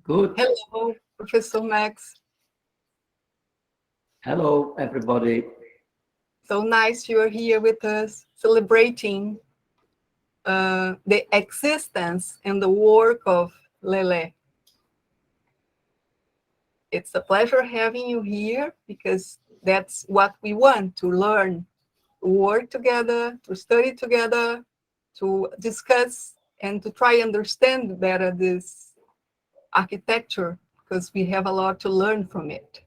Good. Hello, Professor Max. Hello, everybody. So nice you are here with us, celebrating the existence and the work of Lele. It's a pleasure having you here because that's what we want to learn, to work together, to study together, to discuss and to try understand better this architecture because we have a lot to learn from it.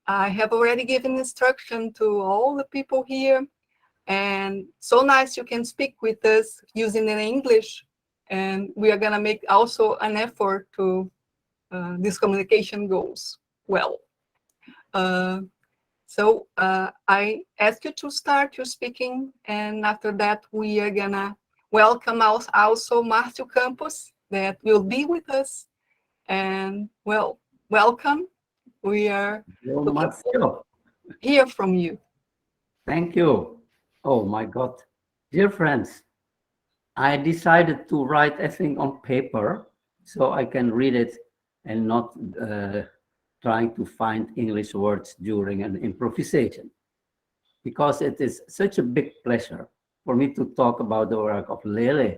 I have already given instruction to all the people here, and so nice you can speak with us using in English, and we are going to make also an effort to this communication goes well. So I ask you to start your speaking, and after that we are going to welcome also Marcio Campos that will be with us, and well, welcome. We are looking forward to hear from you. Thank you. Oh my God. Dear friends, I decided to write everything on paper so I can read it and not trying to find English words during an improvisation. Because it is such a big pleasure for me to talk about the work of Lele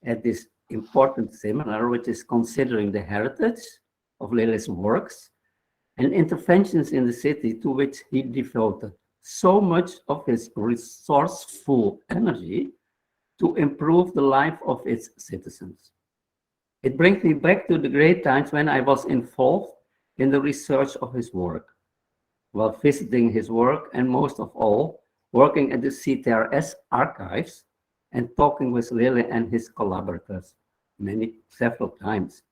at this important seminar, which is considering the heritage of Lele's works and interventions in the city to which he devoted so much of his resourceful energy to improve the life of its citizens. It brings me back to the great times when I was involved in the research of his work, while visiting his work and most of all, working at the CTRS archives and talking with Lele and his collaborators several times.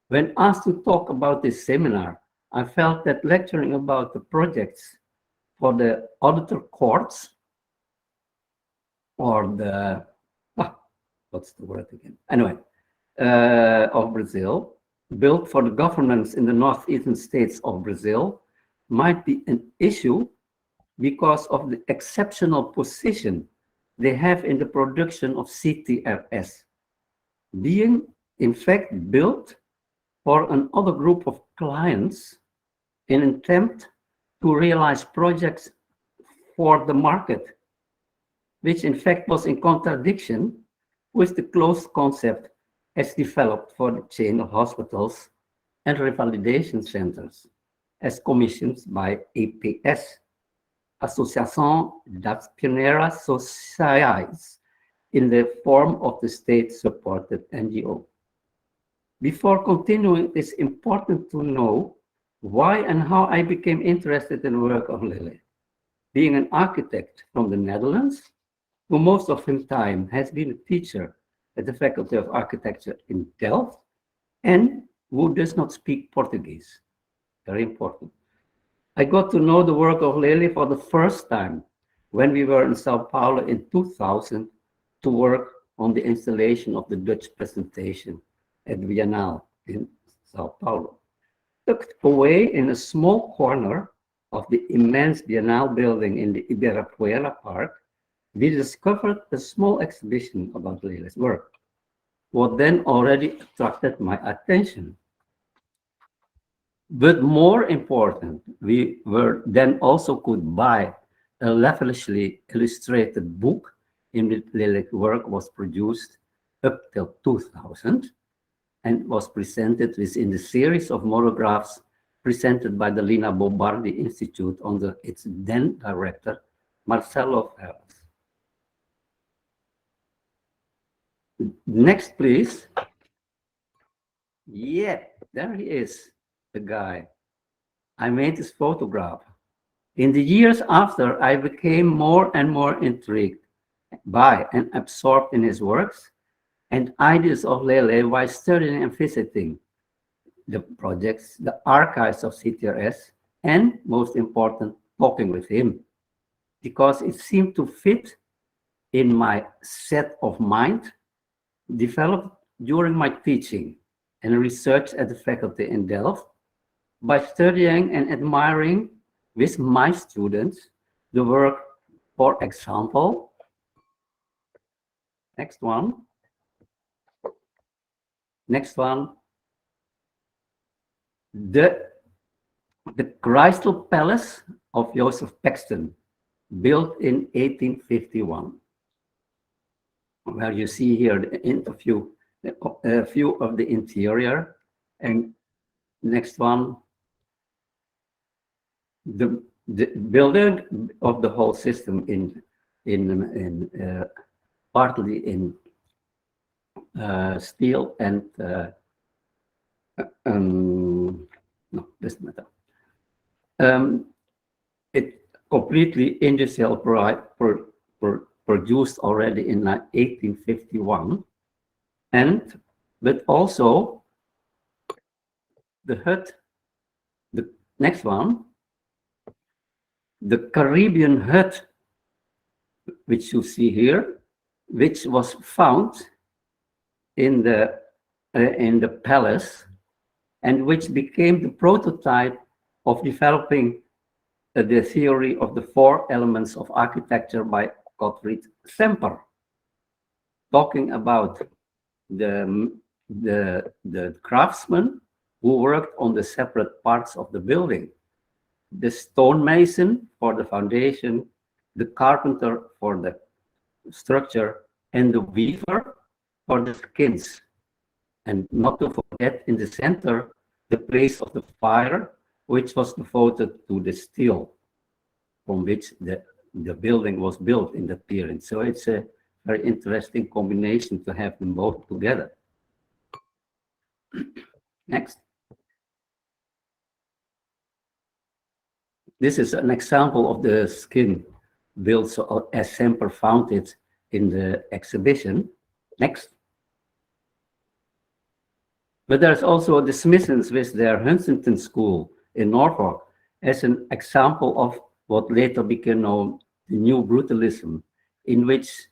When asked to talk about this seminar, I felt that lecturing about the projects for the auditor courts or the, what's the word again? Anyway, of Brazil, built for the governments in the northeastern states of Brazil, might be an issue because of the exceptional position they have in the production of CTRS, being in fact built for another group of clients in an attempt to realize projects for the market, which in fact was in contradiction with the closed concept as developed for the chain of hospitals and revalidation centers, as commissioned by APS, Associação das Pioneiras Sociais, in the form of the state-supported NGO. Before continuing, it's important to know why and how I became interested in the work of Lele. Being an architect from the Netherlands, who most of his time has been a teacher at the Faculty of Architecture in Delft, and who does not speak Portuguese. Very important. I got to know the work of Lele for the first time when we were in Sao Paulo in 2000 to work on the installation of the Dutch presentation at Biennale in Sao Paulo. Tucked away in a small corner of the immense Biennale building in the Ibirapuera Park, we discovered a small exhibition about Lele's work, what then already attracted my attention. But more important, we were then also could buy a lavishly illustrated book in which Lele's work was produced up till 2000 and was presented within the series of monographs presented by the Lina Bobardi Institute under its then director, Marcelo Ferraz. Next, please. Yeah, there he is, the guy. I made this photograph. In the years after, I became more and more intrigued by and absorbed in his works and ideas of Lele while studying and visiting the projects, the archives of CTRS, and most important, talking with him, because it seemed to fit in my set of mind developed during my teaching and research at the faculty in Delft by studying and admiring with my students the work, for example, next one, The Crystal Palace of Joseph Paxton, built in 1851, where you see here the interview, a few of the interior, and next one, the building of the whole system partly in steel and no, this matter. It completely industrial produced already in 1851, but also the hut, the next one, the Caribbean hut, which you see here, which was found in the palace, and which became the prototype of developing the theory of the 4 elements of architecture by Gottfried Semper, talking about the craftsman who worked on the separate parts of the building, the stonemason for the foundation, the carpenter for the structure, and the weaver for the skins. And not to forget, in the center, the place of the fire, which was devoted to the steel from which the building was built in that period. So it's a very interesting combination to have them both together. Next. This is an example of the skin built so, as Semper found it in the exhibition. Next. But there's also the Smithsons with their Huntington School in Norfolk as an example of what later became known the New Brutalism, in which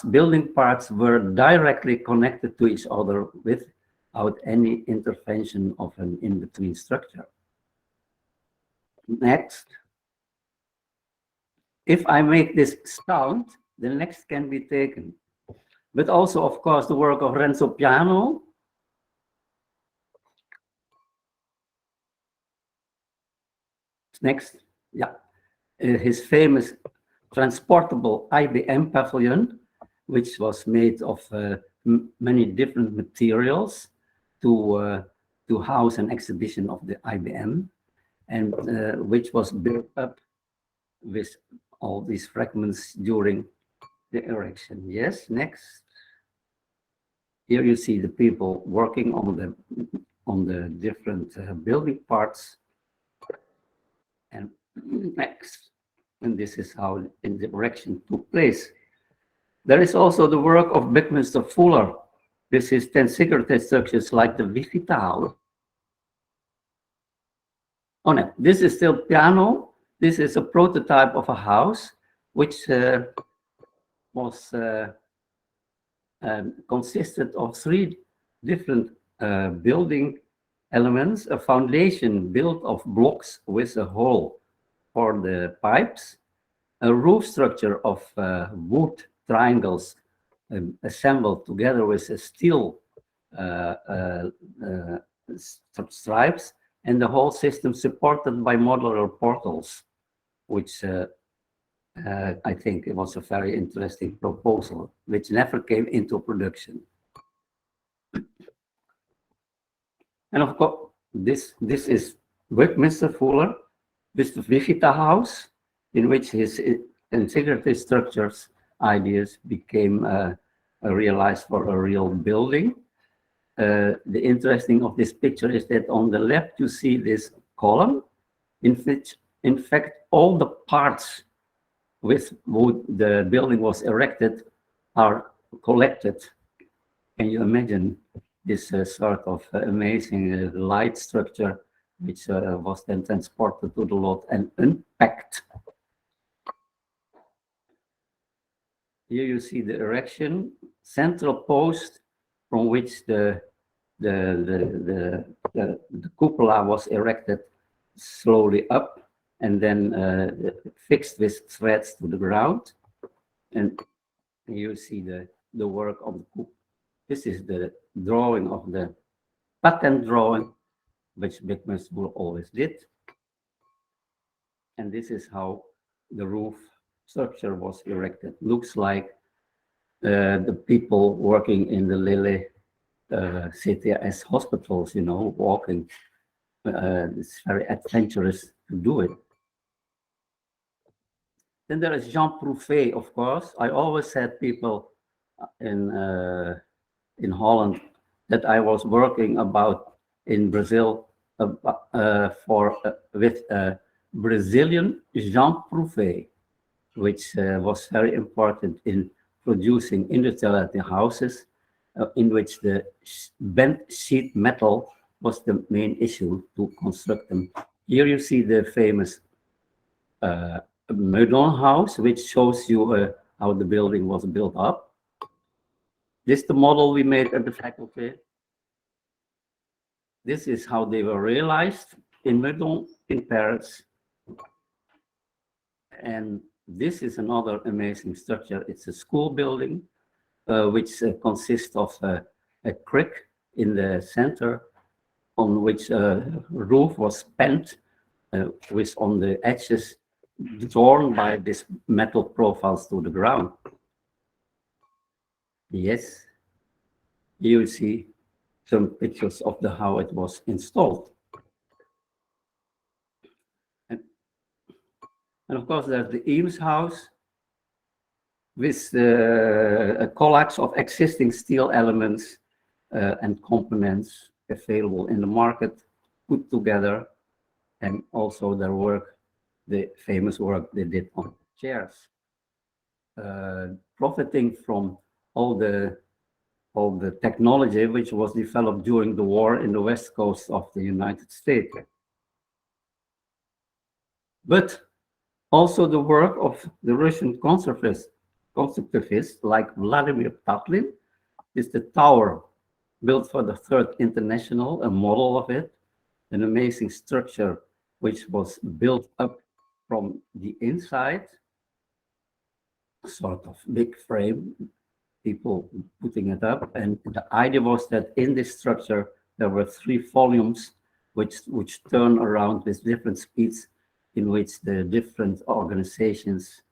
building parts were directly connected to each other without any intervention of an in-between structure. Next. If I make this sound, the next can be taken. But also, of course, the work of Renzo Piano. Next, yeah, his famous transportable IBM pavilion, which was made of many different materials to house an exhibition of the IBM, and which was built up with all these fragments during the erection. Yes, next. Here you see the people working on the different building parts. And next, and this is how the erection took place. There is also the work of Buckminster Fuller. This is tensigurated structures like the Vivita House. Oh no, this is still Piano. This is a prototype of a house which was consisted of 3 different building elements: a foundation built of blocks with a hole for the pipes, a roof structure of wood triangles assembled together with a steel stripes, and the whole system supported by modular portals, which I think it was a very interesting proposal, which never came into production. And of course, this is Buckminster Fuller with the Vivita House, in which his integrated structures ideas became realized for a real building. The interesting of this picture is that on the left you see this column, in which, in fact, all the parts with which the building was erected are collected. Can you imagine this sort of amazing light structure, which was then transported to the lot and unpacked? Here you see the erection, central post from which the cupola was erected slowly up and then fixed with threads to the ground. And you see the work of the cupola. This is the drawing of the patent drawing which Big School always did. And this is how the roof structure was erected. Looks like the people working in the Lele CTS hospitals, you know, walking. It's very adventurous to do it. Then there is Jean Prouvé, of course. I always said people in Holland that I was working about in Brazil with Brazilian Jean Prouvé, which was very important in producing industrial houses in which the bent sheet metal was the main issue to construct them. Here you see the famous Meudon house, which shows you how the building was built up. This is the model we made at the faculty. This is how they were realized in Meudon in Paris. And this is another amazing structure. It's a school building, which consists of a creek in the center on which a roof was bent with on the edges torn by these metal profiles to the ground. Yes, here you see some pictures of how it was installed. And of course, there's the Eames house with a collapse of existing steel elements and components available in the market, put together, and also their work, the famous work they did on chairs, profiting from all the technology which was developed during the war in the west coast of the United States. But also the work of the Russian constructivists like Vladimir Tatlin. Is the tower built for the Third International, a model of it, an amazing structure which was built up from the inside, sort of big frame, people putting it up. And the idea was that in this structure, there were 3 volumes which turn around with different speeds, in which the different organizations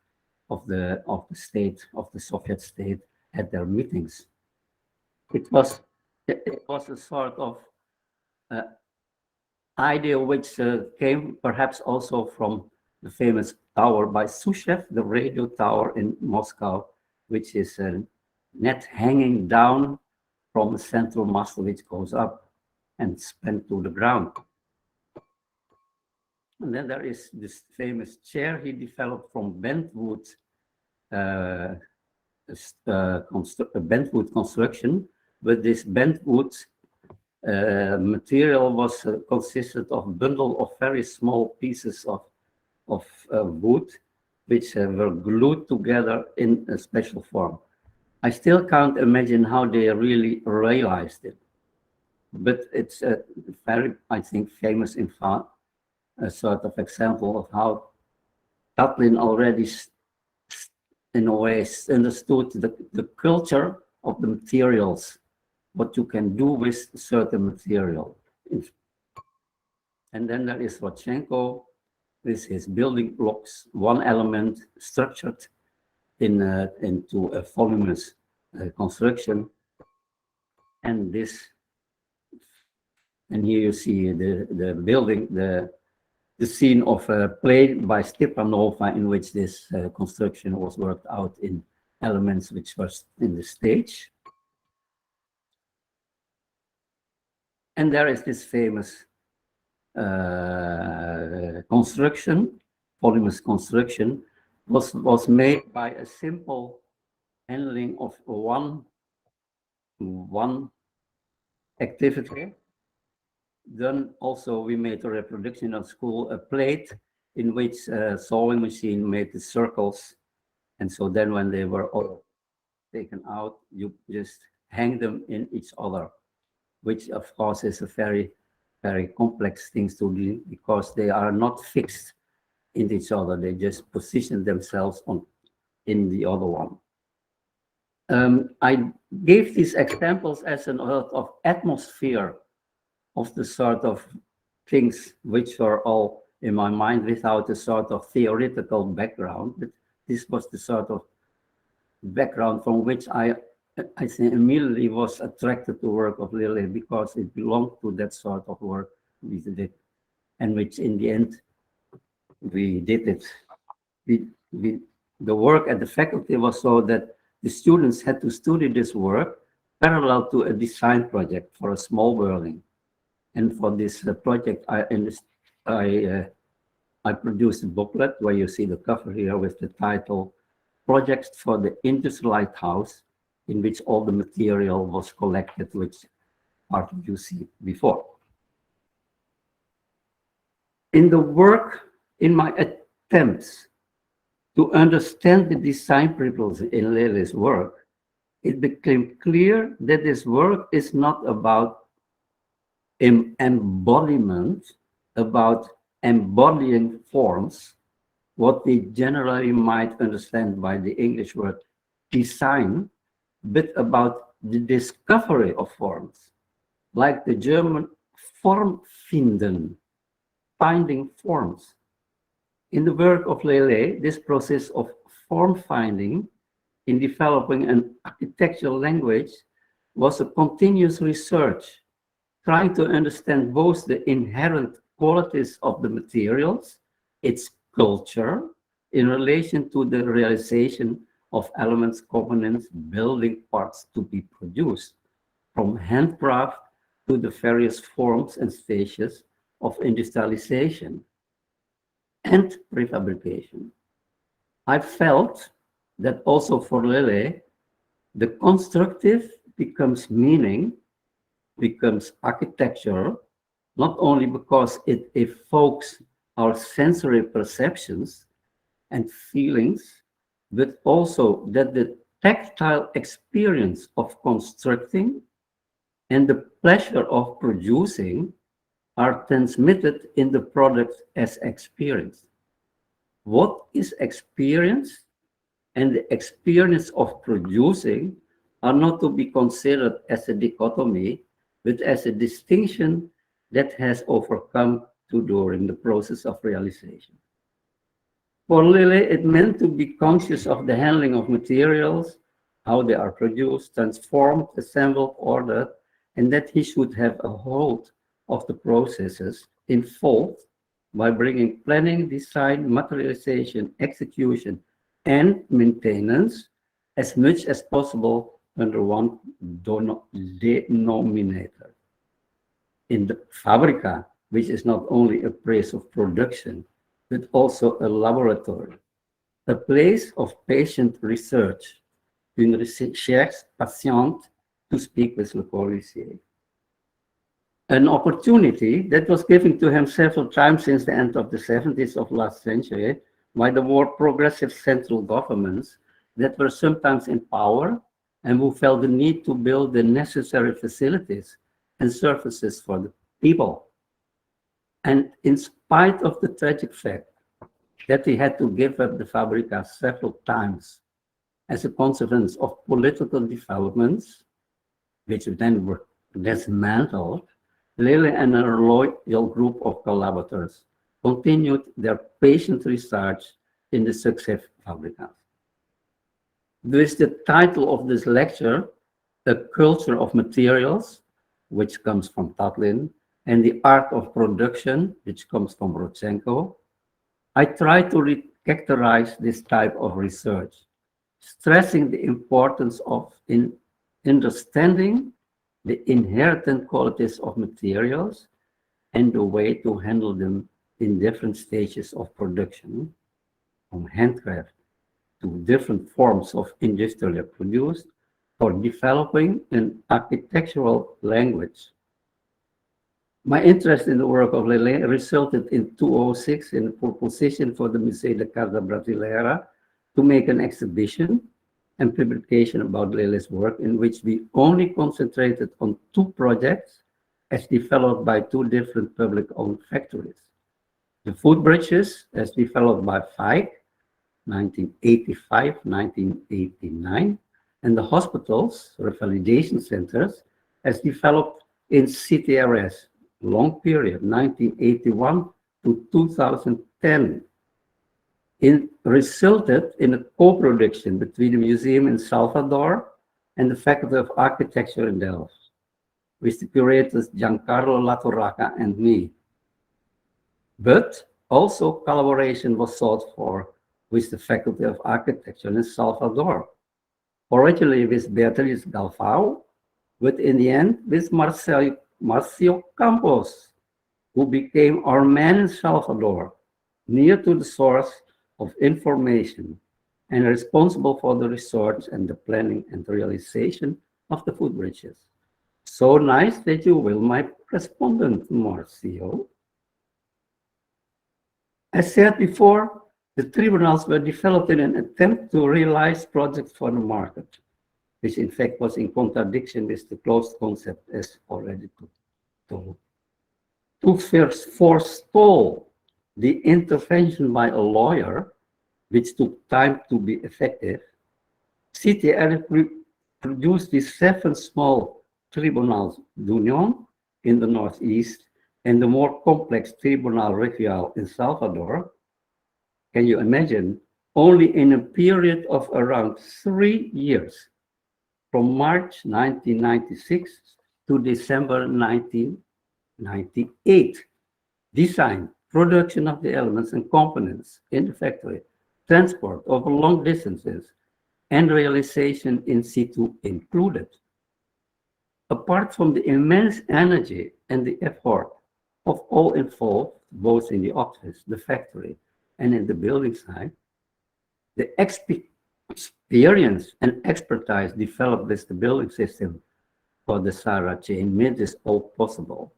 of the state, of the Soviet state, had their meetings. It was a sort of idea which came perhaps also from the famous tower by Sushev, the radio tower in Moscow, which is a net hanging down from a central mast which goes up and spent to the ground. And then there is this famous chair he developed from bent wood, bent wood construction. But this bent wood material was consisted of a bundle of very small pieces of wood, which were glued together in a special form. I still can't imagine how they really realized it, but it's a very, I think, famous a sort of example of how Tatlin already, in a way, understood the culture of the materials, what you can do with certain material. And then there is Rodchenko with his building blocks, one element structured into a voluminous construction. And this, and here you see the building, the scene of a play by Stepanova in which this construction was worked out in elements which were in the stage. And there is this famous construction, voluminous construction, was made by a simple handling of one activity. Then also we made a reproduction at school, a plate in which a sewing machine made the circles. And so then when they were all taken out, you just hang them in each other, which of course is a very, very complex thing to do because they are not fixed in each other. They just position themselves in the other one. I gave these examples as an sort of atmosphere of the sort of things which are all in my mind without a sort of theoretical background. But this was the sort of background from which I think immediately was attracted to work of Lele, because it belonged to that sort of work we did, and which in the end we did it. The work at the faculty was so that the students had to study this work parallel to a design project for a small building. And for this project, I produced a booklet where you see the cover here with the title Projects for the Industrialized House, in which all the material was collected, which part you see before. In the work, in my attempts to understand the design principles in Lele's work, it became clear that this work is not about embodiment, about embodying forms, what we generally might understand by the English word design, but about the discovery of forms, like the German Formfinden, finding forms. In the work of Lele, this process of form finding in developing an architectural language was a continuous research, trying to understand both the inherent qualities of the materials, its culture, in relation to the realization of elements, components, building parts to be produced, from handcraft to the various forms and stages of industrialization and prefabrication. I felt that also for Lele, the constructive becomes meaning, becomes architecture, not only because it evokes our sensory perceptions and feelings, but also that the tactile experience of constructing and the pleasure of producing are transmitted in the product as experience. What is experience and the experience of producing are not to be considered as a dichotomy, but as a distinction that has overcome during the process of realization. For Lele, it meant to be conscious of the handling of materials, how they are produced, transformed, assembled, ordered, and that he should have a hold of the processes involved by bringing planning, design, materialization, execution, and maintenance as much as possible under one denominator. In the Fabrica, which is not only a place of production, but also a laboratory, a place of patient research, une recherche patiente, to speak with Le Corbusier. An opportunity that was given to him several times since the end of the 70s of last century by the more progressive central governments that were sometimes in power and who felt the need to build the necessary facilities and services for the people. And in spite of the tragic fact that he had to give up the Fabrica several times as a consequence of political developments, which then were dismantled, Lele and her loyal group of collaborators continued their patient research in the success Fabrica. With the title of this lecture, The Culture of Materials, which comes from Tatlin, and the Art of Production, which comes from Rodchenko, I try to recharacterize this type of research, stressing the importance of understanding the inherent qualities of materials and the way to handle them in different stages of production, from handcraft to different forms of industrially produced, for developing an architectural language. My interest in the work of Lele resulted in 2006 in a proposition for the Museu da Casa Brasileira to make an exhibition and publication about Lele's work, in which we only concentrated on two projects as developed by two different public-owned factories. The footbridges, as developed by FAIC, 1985-1989, and the hospitals, revalidation centers, as developed in CTRS, long period, 1981 to 2010. It resulted in a co-production between the museum in Salvador and the Faculty of Architecture in Delft, with the curators Giancarlo Latorraca and me. But also collaboration was sought for with the Faculty of Architecture in Salvador, originally with Beatriz Galvao, but in the end with Marcio Campos, who became our man in Salvador, near to the source of information and responsible for the research and the planning and realization of the footbridges. So nice that you will, my correspondent, Marcio. As said before, the tribunals were developed in an attempt to realize projects for the market, which in fact was in contradiction with the closed concept as already told. To first forestall the intervention by a lawyer, which took time to be effective, CTR produced these 7 small tribunals d'union in the northeast and the more complex Tribunal Regional in Salvador. Can you imagine? Only in a period of around 3 years, from March 1996 to December 1998. Design, production of the elements and components in the factory, transport over long distances, and realization in situ included. Apart from the immense energy and the effort of all involved, both in the office, the factory, and in the building site, the experience and expertise developed with the building system for the Sarah chain made this all possible.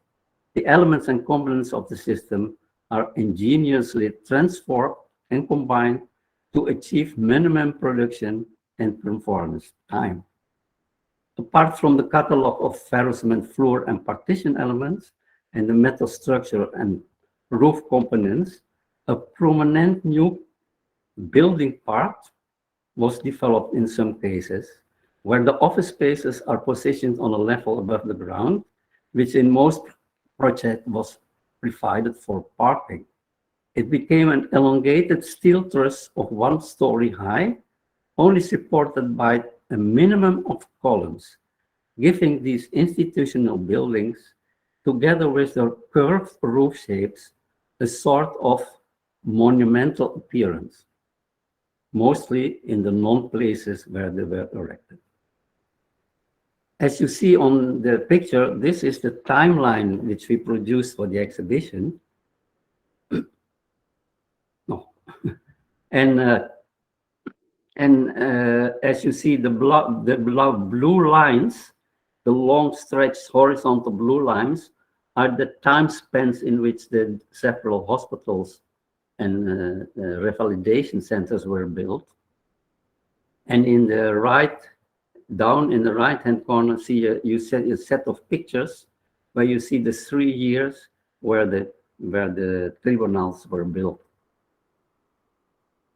The elements and components of the system are ingeniously transformed and combined to achieve minimum production and performance time. Apart from the catalog of ferrocement floor and partition elements and the metal structure and roof components, a prominent new building part was developed in some cases, where the office spaces are positioned on a level above the ground, which in most projects was provided for parking. It became an elongated steel truss of 1 story high, only supported by a minimum of columns, giving these institutional buildings, together with their curved roof shapes, a sort of monumental appearance, mostly in the non-places where they were erected. As you see on the picture, this is the timeline which we produced for the exhibition. No. And as you see, the blue lines, the long stretched horizontal blue lines, are the time spans in which the several hospitals and revalidation centers were built. And in the right, down in the right-hand corner, see you see a set of pictures where you see the 3 years where the tribunals were built.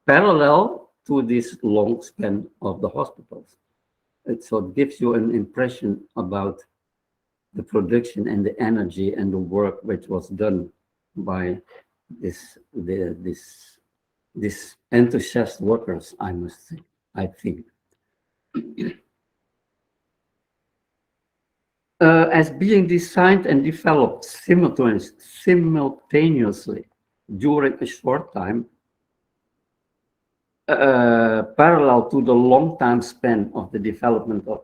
Parallel to this long span of the hospitals. So it gives you an impression about the production and the energy and the work which was done by this enthusiast workers, I must say, I think. As being designed and developed simultaneously during a short time, parallel to the long time span of the development of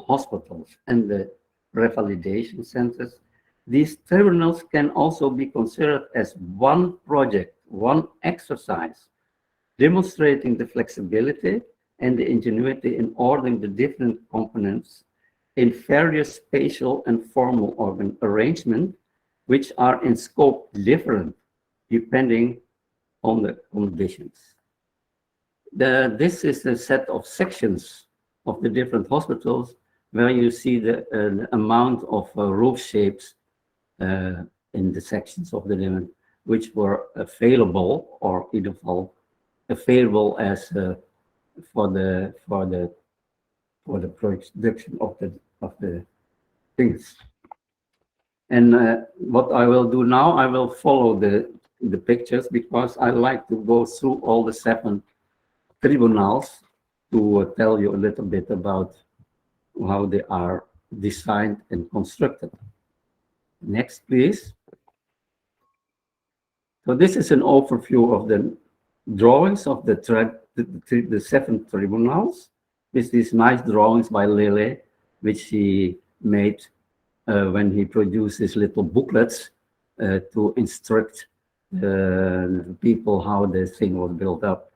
hospitals and the revalidation centers, these tribunals can also be considered as one project, one exercise, demonstrating the flexibility and the ingenuity in ordering the different components in various spatial and formal arrangement, which are in scope different depending on the conditions. This is a set of sections of the different hospitals where you see the amount of roof shapes in the sections of the different, which were available or either available as for the production of the things. And what I will do now, I will follow the pictures because I like to go through all the 7 tribunals to tell you a little bit about how they are designed and constructed. Next, please. So this is an overview of the drawings of the 7 tribunals, with these nice drawings by Lele, which he made when he produced his little booklets to instruct people how the thing was built up.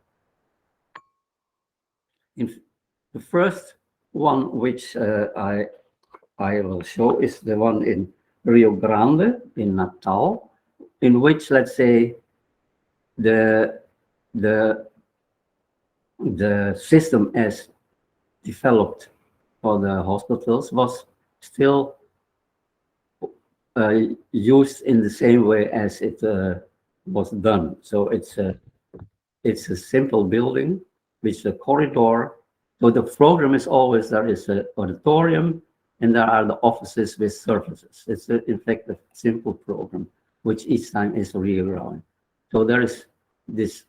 In the first one, which I will show, is the one in Rio Grande in Natal, in which, let's say, the system as developed for the hospitals was still used in the same way as it was done. So it's a simple building with a corridor. So the program is always there is an auditorium and there are the offices with surfaces. It's in fact a simple program, which each time is reground. So there is this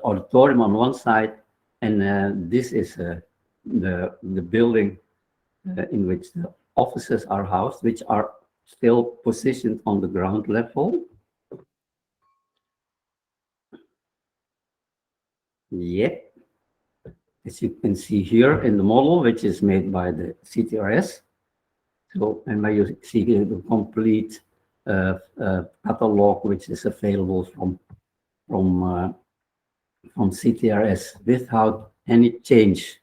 auditorium on one side, and this is the building in which the offices are housed, which are still positioned on the ground level. Yep. As you can see here in the model, which is made by the CTRS. So, and where you see here the complete catalog, which is available from CTRS without any change.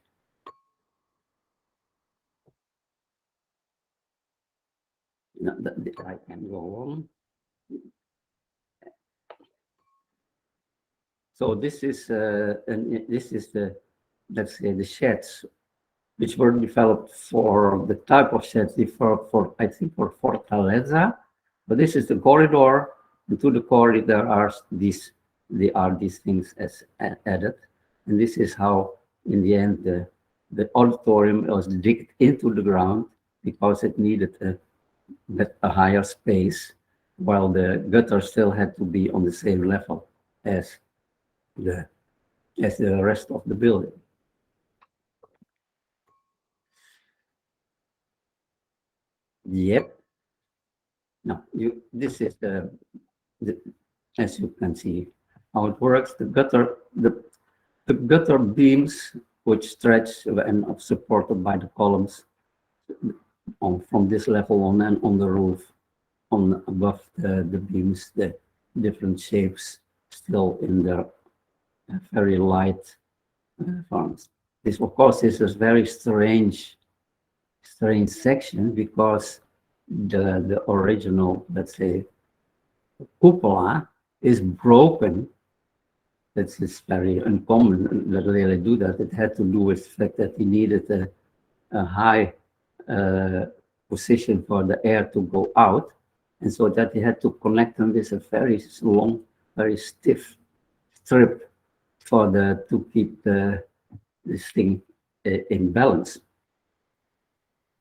No, I can go on. So this is the, let's say, the sheds which were developed for the type of sheds for I think for Fortaleza. But this is the corridor, and to the corridor there are these things as added, and this is how in the end the auditorium was digged into the ground because it needed a higher space, while the gutter still had to be on the same level as the rest of the building. Yep. Now this is the as you can see how it works. The gutter beams, which stretch and are supported by the columns from this level on and on the roof, above the beams, the different shapes still in their very light forms. This, of course, is a very strange section because the original, let's say, cupola is broken. That's very uncommon that they do that. It had to do with the fact that he needed a high position for the air to go out, and so that he had to connect them with a very long, very stiff strip to keep this thing in balance.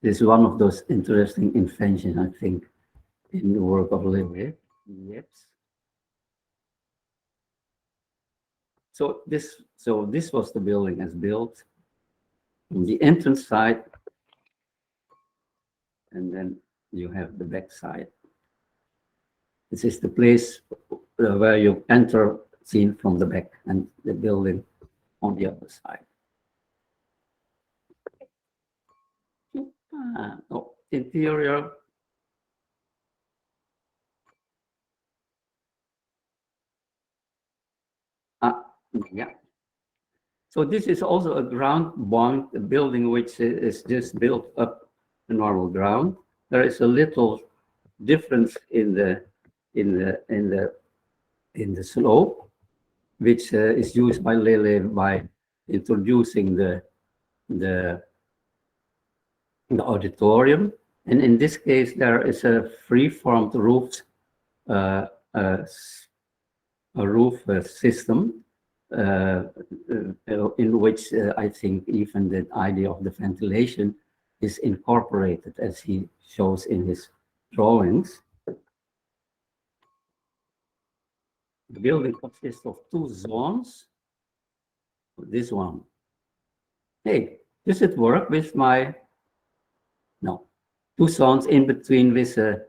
This is one of those interesting inventions, I think, in the work of Lele. Yes. So this was the building as built. On the entrance side, and then you have the back side. This is the place where you enter, seen from the back, and the building on the other side. Interior. Yeah. So this is also a ground-bound building, which is just built up the normal ground. There is a little difference in the slope, which is used by Lele by introducing the auditorium, and in this case there is a free-formed roof system in which I think even the idea of the ventilation is incorporated, as he shows in his drawings. The building consists of two zones. This one. Hey, does it work with my? No, two zones in between with a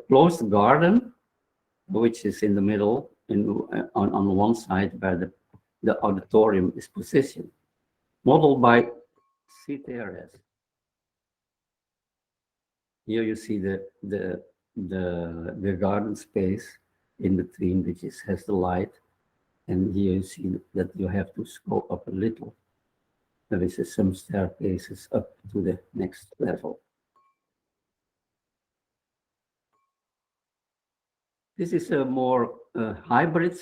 closed garden, which is in the middle, on one side where the auditorium is positioned, modeled by CTRS. Here you see the garden space in between, which has the light, and here you see that you have to go up a little. There is some staircases up to the next level. This is a more hybrid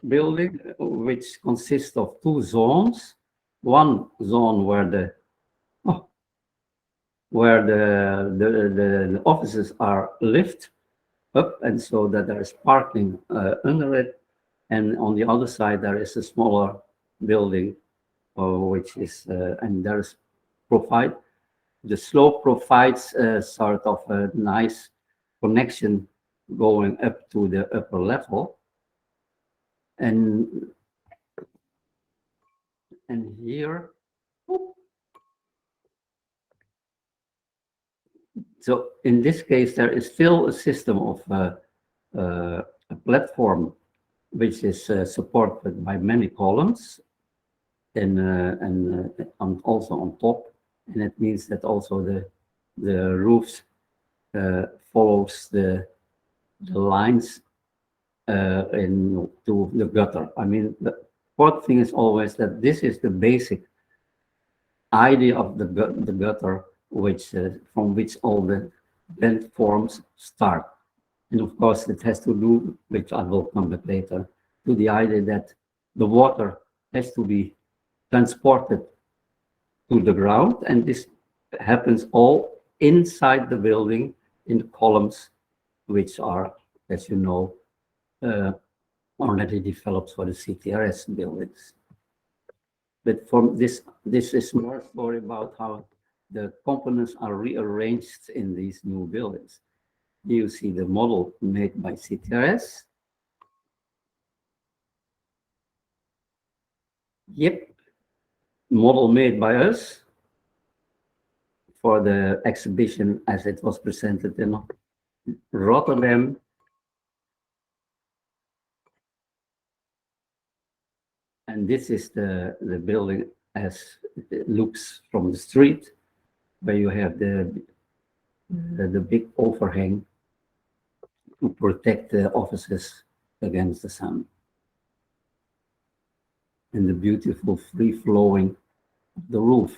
building, which consists of two zones. One zone where the offices are lifted up, and so that there is parking under it. And on the other side, there is a smaller building, which is, and there's the slope provides sort of a nice connection going up to the upper level. And here, so in this case, there is still a system of a platform which is supported by many columns, and also on top, and it means that also the roofs follows the lines to the gutter. I mean, the important thing is always that this is the basic idea of the gutter, which from which all the bent forms start. And of course, it has to do, which I will come back later, to the idea that the water has to be transported to the ground, and this happens all inside the building in the columns, which are, as you know, already developed for the CTRS buildings. But from this is more story about how the components are rearranged in these new buildings. Here you see the model made by CTRS. Yep, model made by us for the exhibition as it was presented in Rotterdam. And this is the building as it looks from the street, where you have the big overhang to protect the offices against the sun. And the beautiful free flowing of the roof.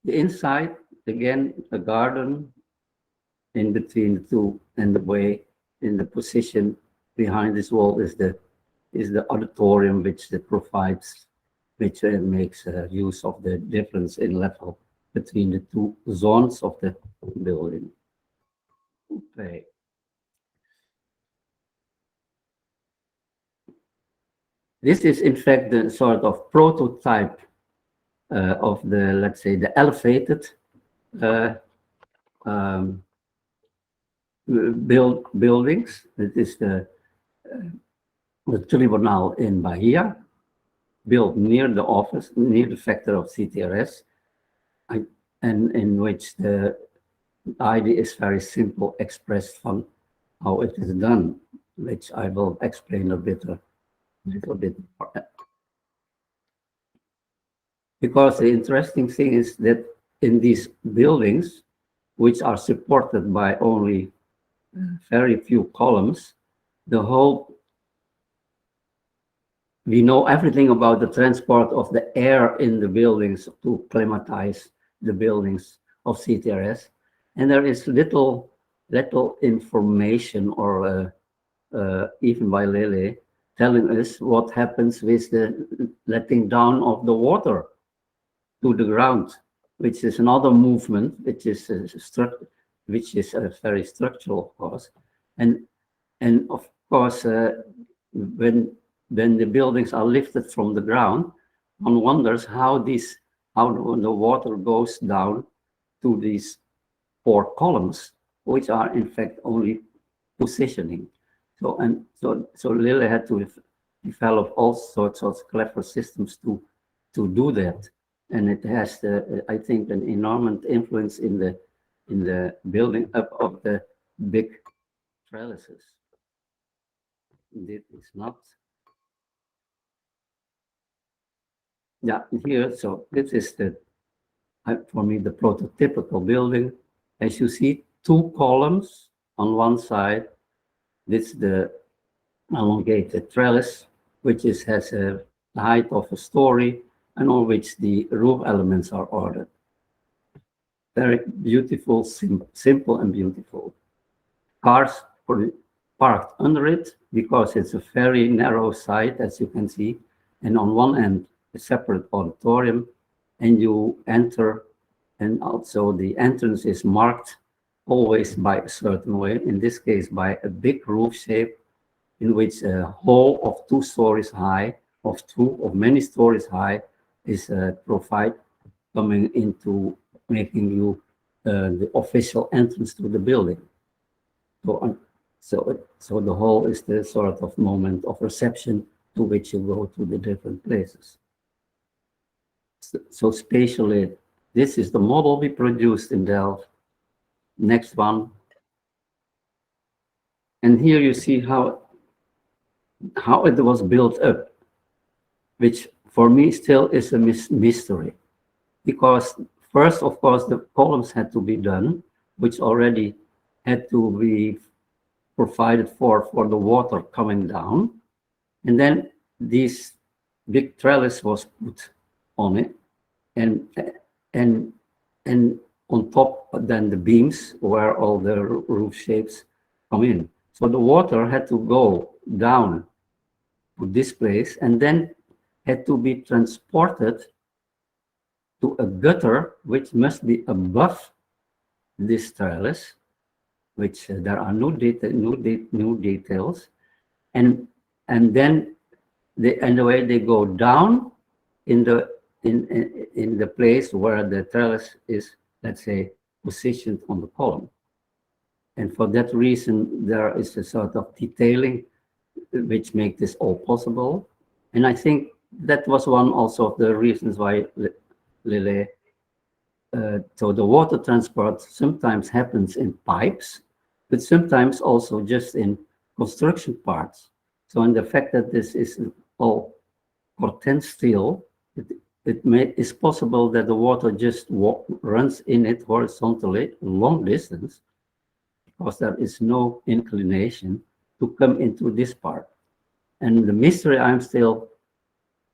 The inside, again, a garden in between the two, and the way in the position behind this wall is the auditorium, which provides, which makes use of the difference in level between the two zones of the building. Okay. This is in fact the sort of prototype of the, let's say, the elevated buildings. It is the tribunal in Bahia, built near the office, near the factory of CTRS, and in which the idea is very simple, expressed on how it is done, which I will explain a little bit more. Because the interesting thing is that in these buildings, which are supported by only very few columns, we know everything about the transport of the air in the buildings to climatize the buildings of CTRS, and there is little information, or even by Lele, telling us what happens with the letting down of the water to the ground, which is another movement, which is very structural, of course, and of course when the buildings are lifted from the ground, one wonders how how the water goes down to these 4 columns, which are in fact only positioning. So Lele had to develop all sorts of clever systems to do that, and it has, I think, an enormous influence in the building up of the big trellises. This is not. Yeah, here. So this is for me the prototypical building. As you see, 2 columns on one side. This is the elongated trellis, which has a height of a story, and on which the roof elements are ordered. Very beautiful, simple and beautiful. Cars parked under it because it's a very narrow site, as you can see. And on one end, a separate auditorium, and you enter, and also the entrance is marked always by a certain way, in this case by a big roof shape, in which a hall of 2 stories high, of many stories high, is provided, coming into making you the official entrance to the building. So the hall is the sort of moment of reception to which you go to the different places. So spatially, this is the model we produced in Delft. Next one. And here you see how it was built up, which for me still is a mystery. Because first, of course, the columns had to be done, which already had to be provided for the water coming down. And then this big trellis was put on it. And on top, then the beams where all the roof shapes come in. So the water had to go down to this place and then had to be transported to a gutter, which must be above this trellis, which there are no details. And then the way they go down in the place where the trellis is, let's say, positioned on the column. And for that reason, there is a sort of detailing which make this all possible. And I think that was one also of the reasons why Lele, so the water transport sometimes happens in pipes, but sometimes also just in construction parts. So in the fact that this is all corten steel, it's possible that the water just runs in it horizontally a long distance, because there is no inclination to come into this part. And the mystery I'm still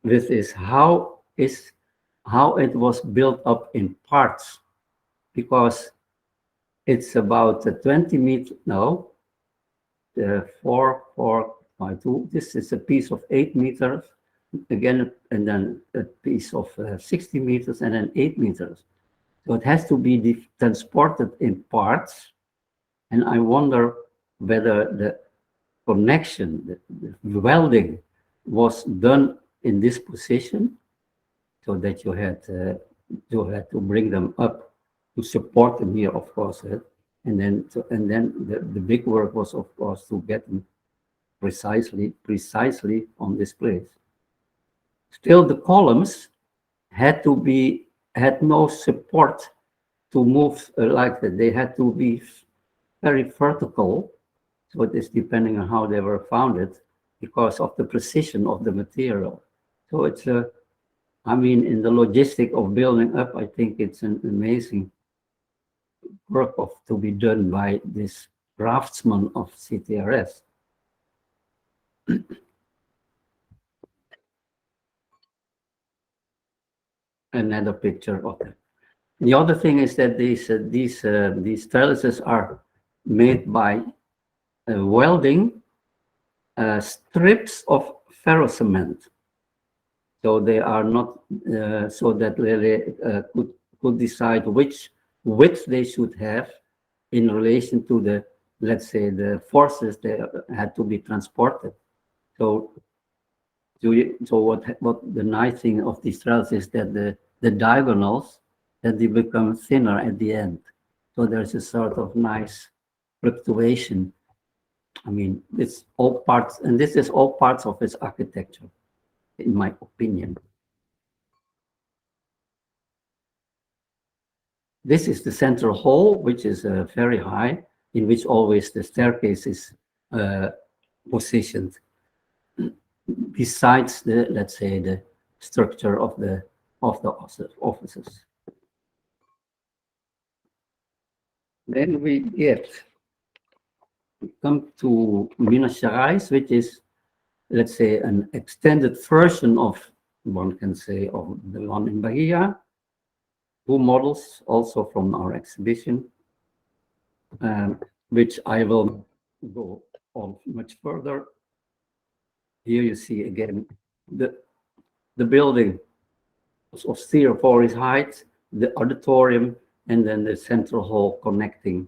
with is how it was built up in parts, because it's about 20 meters now, 4 by 2. This is a piece of 8 meters again, and then a piece of 60 meters, and then 8 meters. So it has to be transported in parts. And I wonder whether the connection, the welding, was done in this position, so that you had to bring them up to support them here, of course. And then the big work was, of course, to get them precisely on this place. Still, the columns had no support to move like that. They had to be very vertical. So it is depending on how they were founded, because of the precision of the material. So it's I mean, in the logistic of building up, I think it's an amazing work to be done by this craftsman of CTRS. Another picture of it. The other thing is that these trellises are made by welding strips of ferrocement. So they are not so that they could decide which width they should have in relation to the, let's say, the forces that had to be transported. So what the nice thing of these trellises is that the diagonals, that they become thinner at the end. So there's a sort of nice fluctuation. I mean, it's all parts, and this is all parts of its architecture, in my opinion. This is the central hall, which is very high, in which always the staircase is positioned besides the, let's say, the structure of the offices. Then we come to Minas Gerais, which is, let's say, an extended version of, one can say, of the one in Bahia. Two models also from our exhibition, which I will go on much further. Here you see again the building of 3 or 4 is height, the auditorium, and then the central hall connecting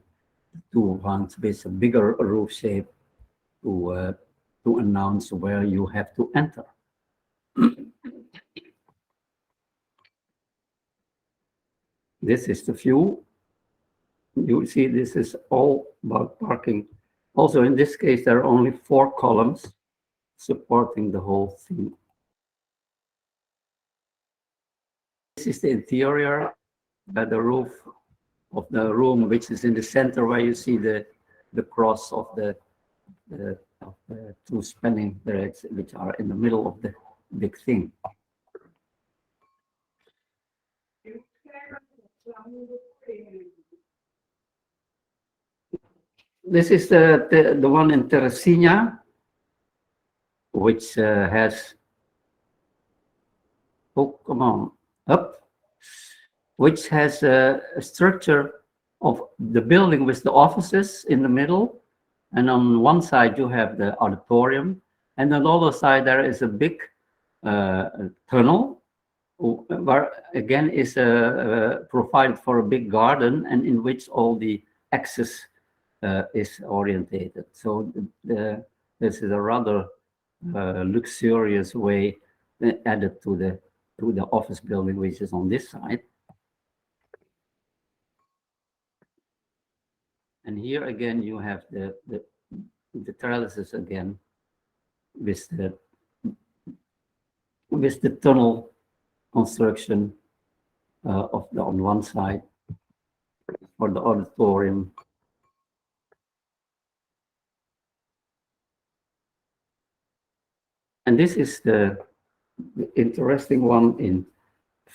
two ones with a bigger roof shape to announce where you have to enter. This is the view. You see, this is all about parking. Also, in this case, there are only 4 columns supporting the whole thing. This is the interior, the roof of the room, which is in the center, where you see the cross of the 2 spanning threads, which are in the middle of the big thing. This is the one in Teresina, which has, oh, come on, up, which has a structure of the building with the offices in the middle. And on one side, you have the auditorium. And on the other side, there is a big tunnel, where again is provided for a big garden, and in which all the access is orientated. So this is a rather luxurious way added to the office building, which is on this side. And here again, you have the trellises again with the tunnel construction on one side for the auditorium. And this is the interesting one in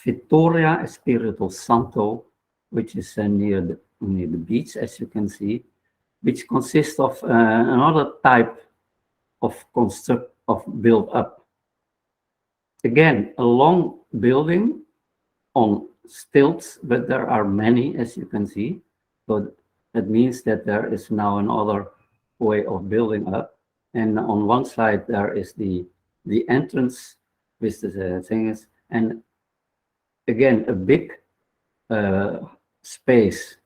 Vitória Espírito Santo, which is near the beach, as you can see, which consists of another type of build-up. Again, a long building on stilts, but there are many, as you can see. So that means that there is now another way of building up. And on one side, there is the entrance with the things, and again, a big space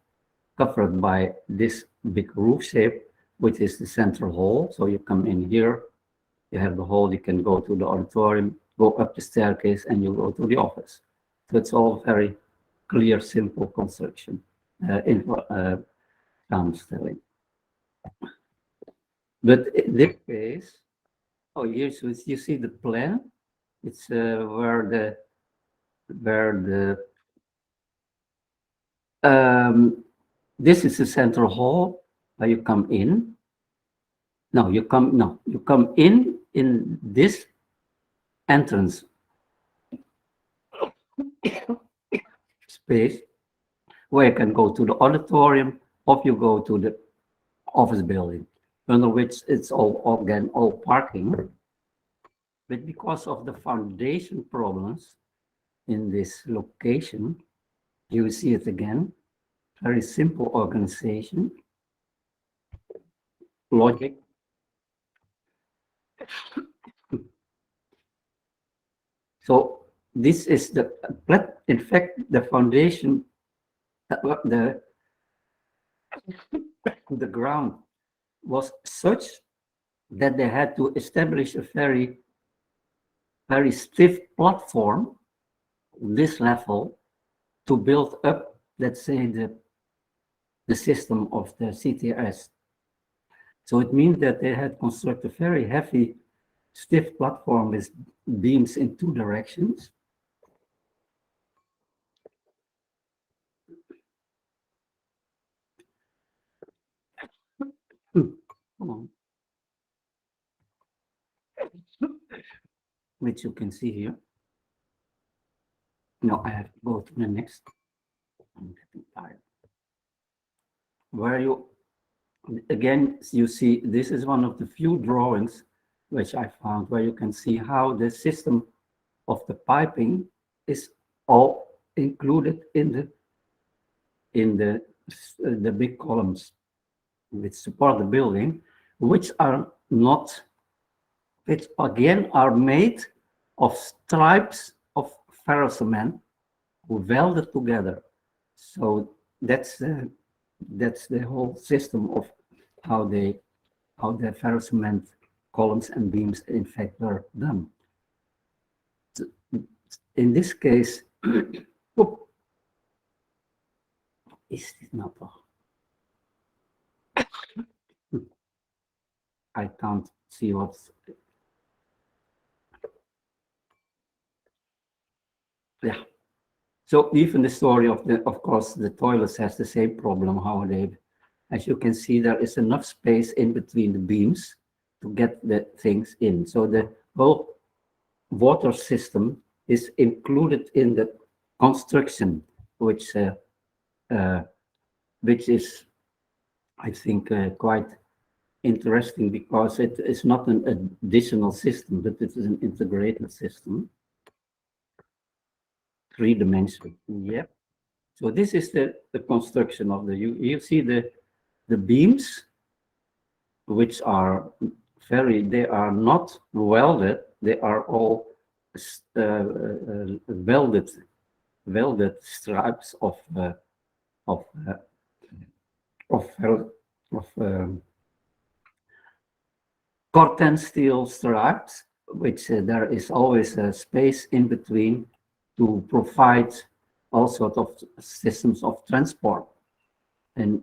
covered by this big roof shape, which is the central hall. So you come in here, you have the hall, you can go to the auditorium, go up the staircase, and you go to the office. So it's all very clear, simple construction samenstelling. But in this case, oh, here so you see the plan. It's where this is the central hall where you come in. You come in this entrance space where you can go to the auditorium, or you go to the office building, under which it's all parking. But because of the foundation problems in this location, you see it again. Very simple organization, logic. So this is in fact, the foundation, the ground was such that they had to establish a very, very stiff platform this level to build up, let's say, the system of the CTS. So it means that they had constructed a very heavy, stiff platform with beams in two directions. Which you can see here. No, I have to go to the next. I'm getting tired. Where you, again, you see, this is one of the few drawings which I found where you can see how the system of the piping is all included in the big columns which support the building, which are not, which again are made of stripes of ferrocement welded together. So that's the whole system of how the ferrocement columns and beams in fact were done. In this case, is this not? I can't see what's. Yeah. So even the story of course, the toilets has the same problem. How they, as you can see, there is enough space in between the beams to get the things in. So the whole water system is included in the construction, which is, I think, quite interesting because it is not an additional system, but it is an integrated system. Three-dimensional. Yep. So this is the construction of the, you see the beams, which are they are not welded, they are all welded stripes of corten steel stripes, which there is always a space in between to provide all sorts of systems of transport. And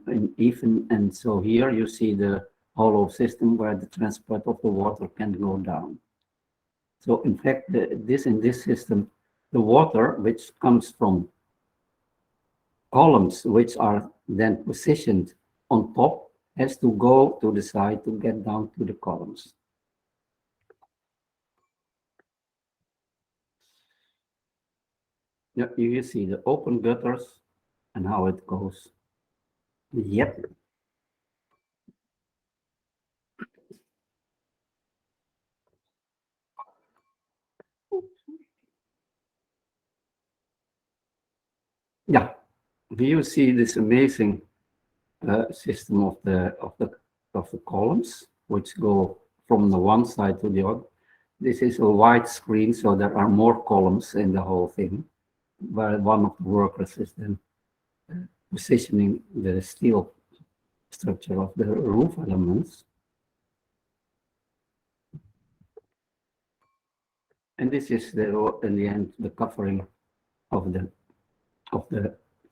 so here you see the hollow system where the transport of the water can go down. So in fact, in this system, the water which comes from columns which are then positioned on top has to go to the side to get down to the columns. Yeah, you see the open gutters and how it goes. Yep. Yeah, here you see this amazing system of the columns which go from the one side to the other. This is a wide screen, so there are more columns in the whole thing, where one of the workers is then positioning the steel structure of the roof elements. And this is in the end the covering of the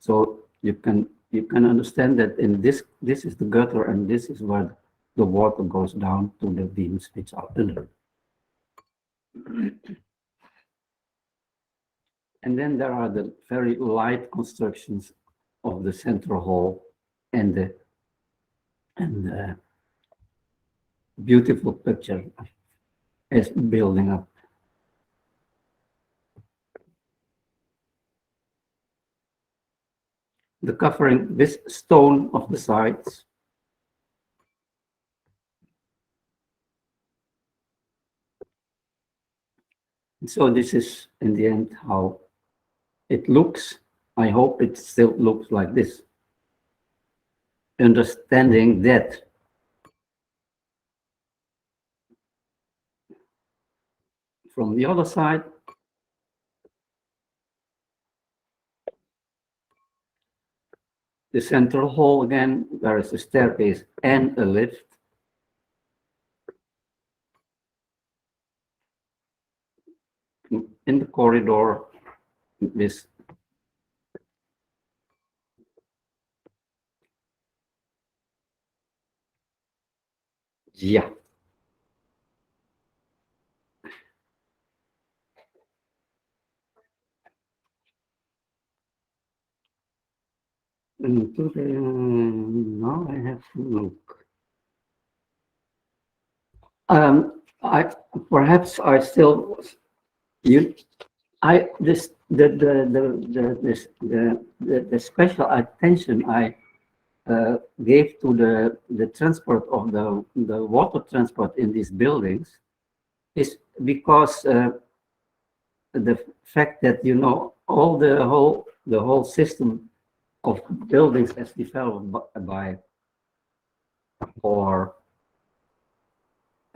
so you can understand that in this is the gutter, and this is where the water goes down to the beams which are under. And then there are the very light constructions of the central hall and the beautiful picture is building up. The covering, this stone of the sides. So this is in the end how it looks. I hope it still looks like this. Understanding that from the other side, the central hall again, there is a staircase and a lift. In the corridor, this. Yeah. Now I have to look. Perhaps I still the special attention I gave to the transport of the water transport in these buildings is because the fact that all the whole system of buildings as developed by or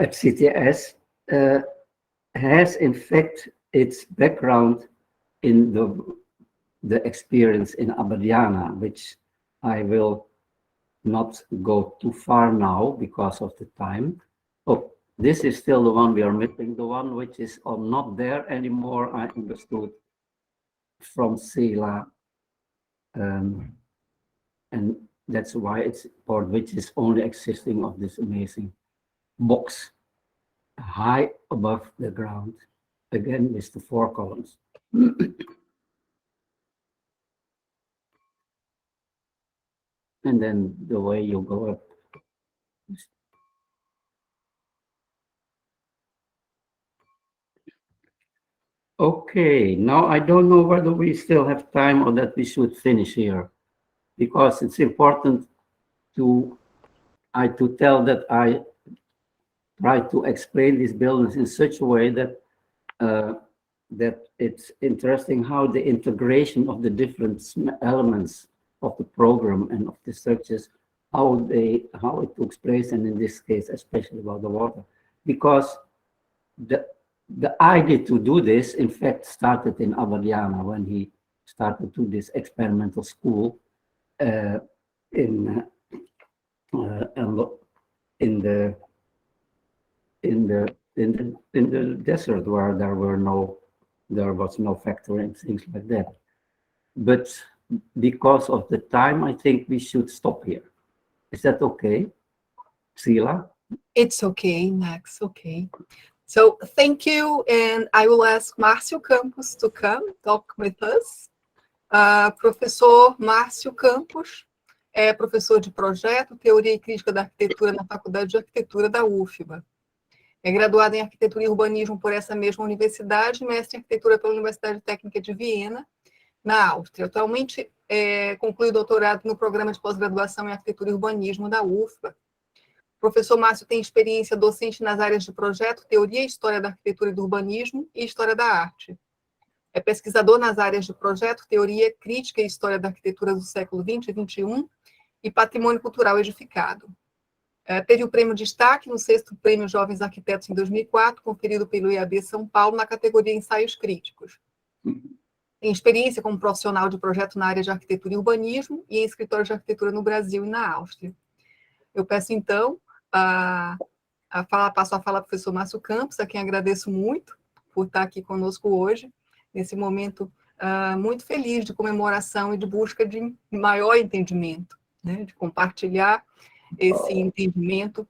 FCTS has in fact its background in the experience in Abadiana, which I will not go too far now because of the time. Oh, this is still the one we are missing, the one which is not there anymore, I understood from Ceila. And that's why it's part which is only existing of this amazing box high above the ground, again with the 4 columns. And then the way you go up. Okay, now I don't know whether we still have time or that we should finish here, because it's important to tell that I try to explain these buildings in such a way that that it's interesting how the integration of the different elements of the program and of the structures, how it took place, and in this case, especially about the water, because the idea to do this, in fact, started in Abadiana when he started to this experimental school in the desert where there was no factory and things like that. But because of the time, I think we should stop here. Is that okay, Ceila? It's okay, Max, okay. So thank you, and I will ask Marcio Campos to come talk with us. Professor Marcio Campos é professor de projeto, teoria e crítica da arquitetura na Faculdade de Arquitetura da UFBA. É graduado em arquitetura e urbanismo por essa mesma universidade, mestre em arquitetura pela Universidade Técnica de Viena, na Áustria. Atualmente conclui doutorado no programa de pós-graduação em arquitetura e urbanismo da UFBA. O professor Marcio tem experiência docente nas áreas de projeto, teoria e história da arquitetura e do urbanismo e história da arte. É pesquisador nas áreas de projeto, teoria, crítica e história da arquitetura do século XX e XXI e patrimônio cultural edificado. Teve o prêmio Destaque no 6º Prêmio Jovens Arquitetos em 2004, conferido pelo IAB São Paulo na categoria Ensaios Críticos. Tem experiência como profissional de projeto na área de arquitetura e urbanismo e em escritórios de arquitetura no Brasil e na Áustria. Eu peço, então, passo a fala ao professor Marcio Campos, a quem agradeço muito por estar aqui conosco hoje, nesse momento muito feliz de comemoração e de busca de maior entendimento, né, de compartilhar esse entendimento.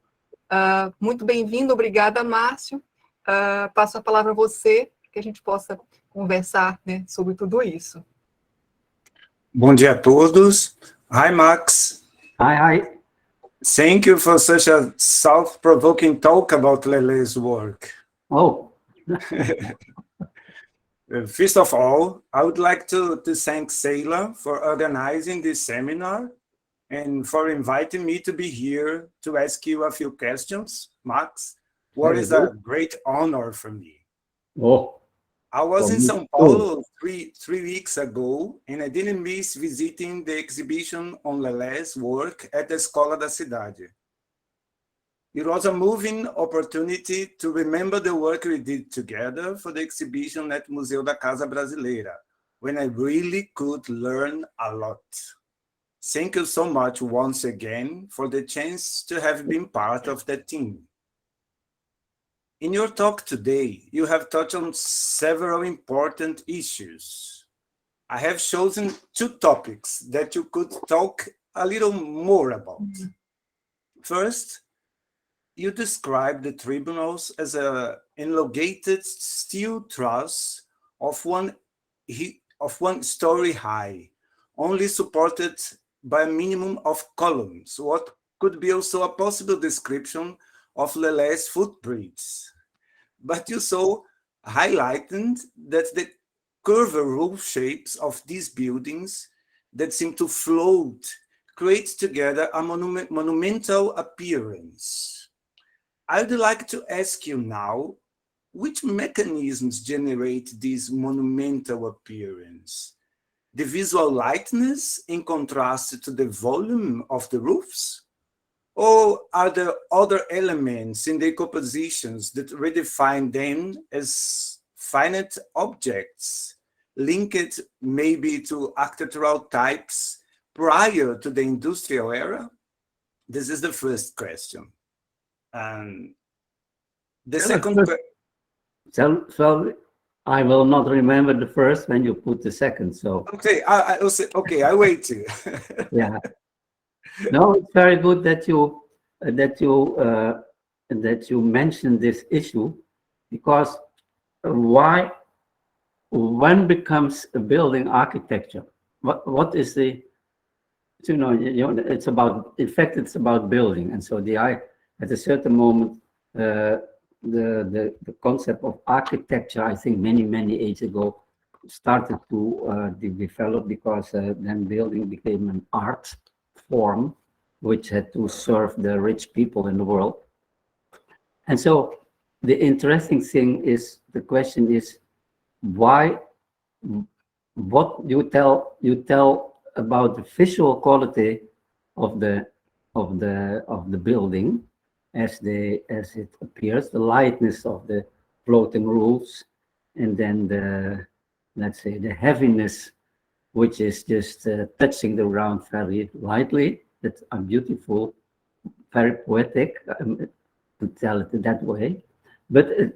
Muito bem-vindo, obrigada, Márcio. Passo a palavra a você, que a gente possa conversar, né, sobre tudo isso. Bom dia a todos. Hi, Max. Hi. Thank you for such a self-provoking talk about Lelé's work. Oh. First of all, I would like to thank Ceila for organizing this seminar and for inviting me to be here to ask you a few questions, Max. What is a great honor for me. Oh. I was in São Paulo three weeks ago, and I didn't miss visiting the exhibition on Lelé's work at the Escola da Cidade. It was a moving opportunity to remember the work we did together for the exhibition at Museu da Casa Brasileira, when I really could learn a lot. Thank you so much once again for the chance to have been part of that team. In your talk today, you have touched on several important issues. I have chosen two topics that you could talk a little more about. First, you describe the tribunals as an elongated steel truss of one story high, only supported by a minimum of columns, what could be also a possible description of Lelé's footbridge. But you so highlighted that the curved roof shapes of these buildings that seem to float create together a monumental appearance. I would like to ask you now, which mechanisms generate this monumental appearance? The visual lightness in contrast to the volume of the roofs? Or are there other elements in the compositions that redefine them as finite objects, linked maybe to architectural types prior to the industrial era? This is the first question. And the second question. So I will not remember the first when you put the second. So okay, I wait too. yeah, no, it's very good that you mentioned this issue, because when becomes a building architecture? What is the, it's about, in fact, it's about building, and so at a certain moment, the concept of architecture, I think many ages ago, started to develop, because then building became an art form which had to serve the rich people in the world. And so the interesting thing is, the question is, why, what you tell about the visual quality of the building as it appears, the lightness of the floating roofs, and then the, let's say, the heaviness, which is just touching the ground very lightly. That's beautiful, very poetic, to tell it that way. But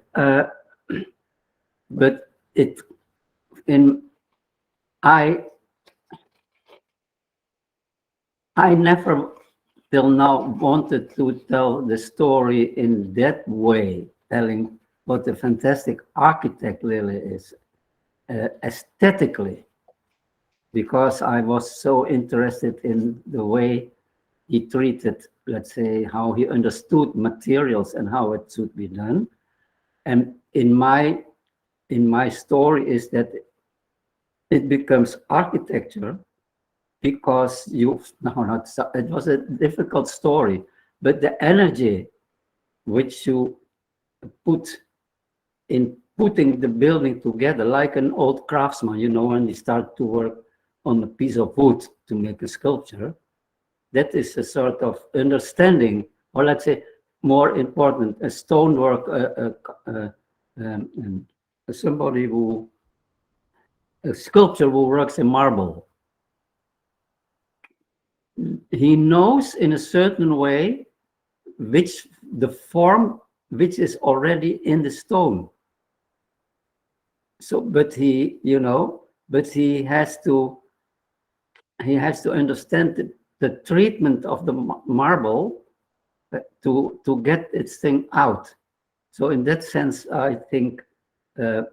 I never till now wanted to tell the story in that way, telling what a fantastic architect Lélé is aesthetically, because I was so interested in the way he treated, let's say, how he understood materials and how it should be done. And in my story is that it becomes architecture because it was a difficult story, but the energy which you put in putting the building together, like an old craftsman, when he starts to work on a piece of wood to make a sculpture, that is a sort of understanding, or let's say more important, a stonework, a sculptor who works in marble. He knows in a certain way the form which is already in the stone. So, but he has to understand the treatment of the marble to get its thing out. So in that sense, I think for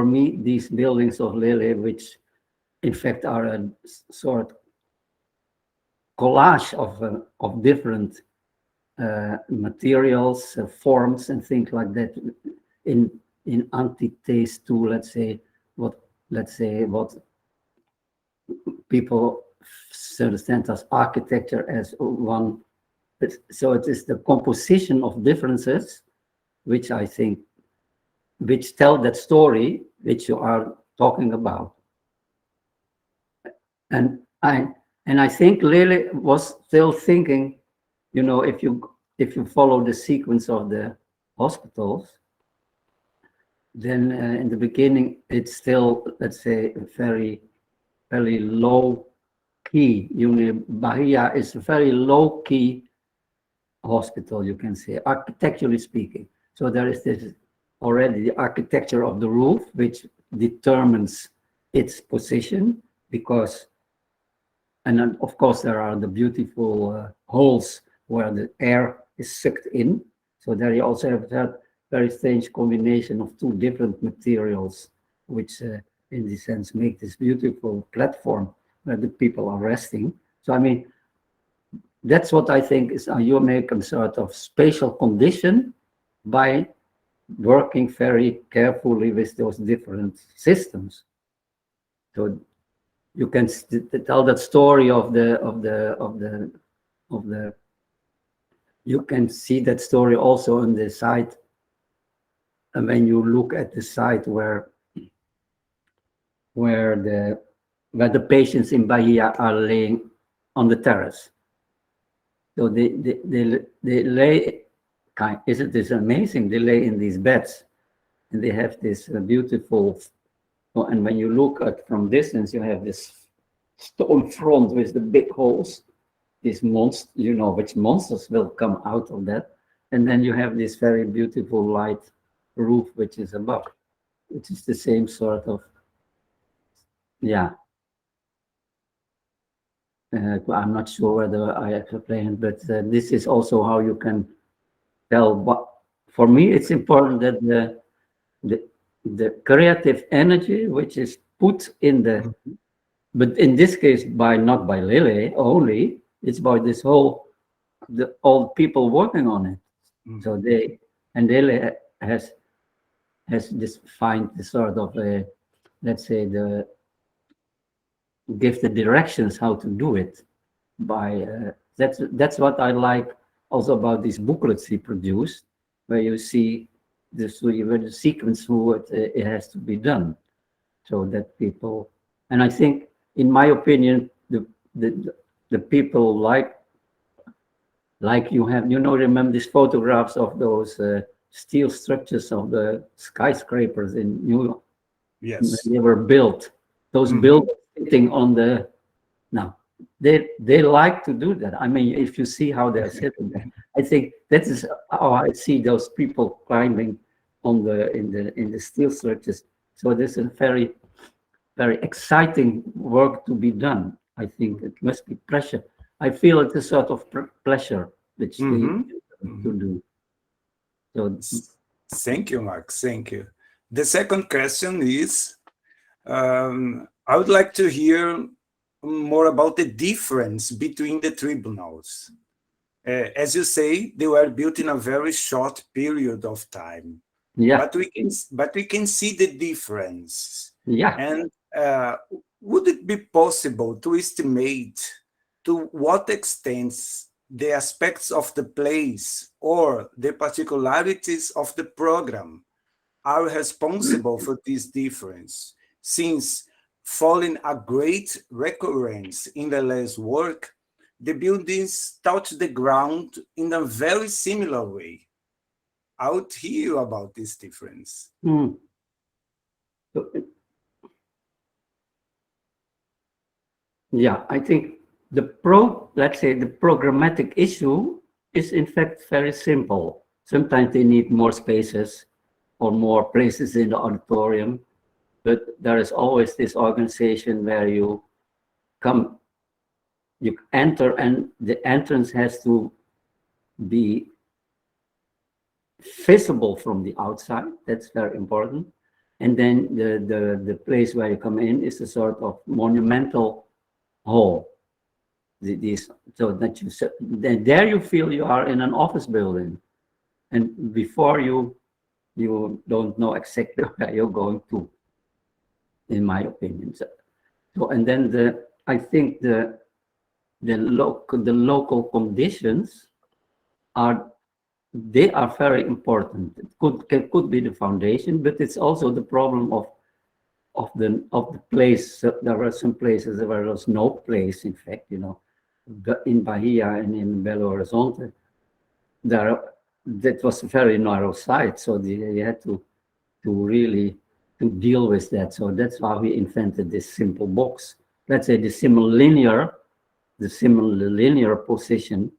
me, these buildings of Lélé, which in fact are a sort of collage of different materials, forms, and things like that, in antithese to, let's say what people understand as architecture as one. So it is the composition of differences, which I think, which tell that story which you are talking about. And I think Lélé was still thinking, if you follow the sequence of the hospitals, then in the beginning it's still, let's say, very low key. Bahia is a very low key hospital, you can say, architecturally speaking. So there is this already the architecture of the roof, which determines its position, because, and then of course there are the beautiful holes where the air is sucked in. So there you also have that very strange combination of two different materials, which in this sense make this beautiful platform where the people are resting. So I mean, that's what I think is you make a sort of spatial condition by working very carefully with those different systems. So you can tell that story of the you can see that story also on the site. And when you look at the site where the patients in Bahia are laying on the terrace. So they lay, isn't this amazing? They lay in these beds, and they have this beautiful, and when you look at from distance, you have this stone front with the big holes, these monsters, you know which monsters will come out of that. And then you have this very beautiful light roof, which is above, which is the same sort of, yeah. I'm not sure whether I explained, but this is also how you can tell. What, for me, it's important that the creative energy, which is put in the, but in this case, not by Lele only, it's by this whole, all people working on it. So Lele has this find the sort of let's say give the directions how to do it. By that's what I like also about these booklets he produced, where you see the sequence through it has to be done, so that people, and I think, in my opinion, the people like you have, remember these photographs of those steel structures of the skyscrapers in New York? Yes. They were built. Those buildings sitting on the, now, they like to do that. I mean, if you see how they're sitting there, I think that is how I see those people climbing on in the steel structures. So this is very, very exciting work to be done. I think it must be pressure. I feel it's a sort of pleasure which they to do. So thank you, Mark. Thank you. The second question is, I would like to hear more about the difference between the tribunals. As you say, they were built in a very short period of time. Yeah. But we can see the difference. Yeah. And would it be possible to estimate to what extent the aspects of the place or the particularities of the program are responsible for this difference, since following a great recurrence in Lele's work, the buildings touch the ground in a very similar way? I would hear about this difference. Yeah, I think let's say the programmatic issue is in fact very simple. Sometimes they need more spaces or more places in the auditorium, but there is always this organization where you enter, and the entrance has to be visible from the outside. That's very important. And then the place where you come in is a sort of monumental hall. So that there you feel you are in an office building, and before you don't know exactly where you're going to, in my opinion. So and then I think the local conditions are very important. It could be the foundation, but it's also the problem of the place. There were some places where there was no place, in fact, in Bahia and in Belo Horizonte, that was a very narrow site, so they had to really deal with that. So that's why we invented this simple box. Let's say the similar linear position,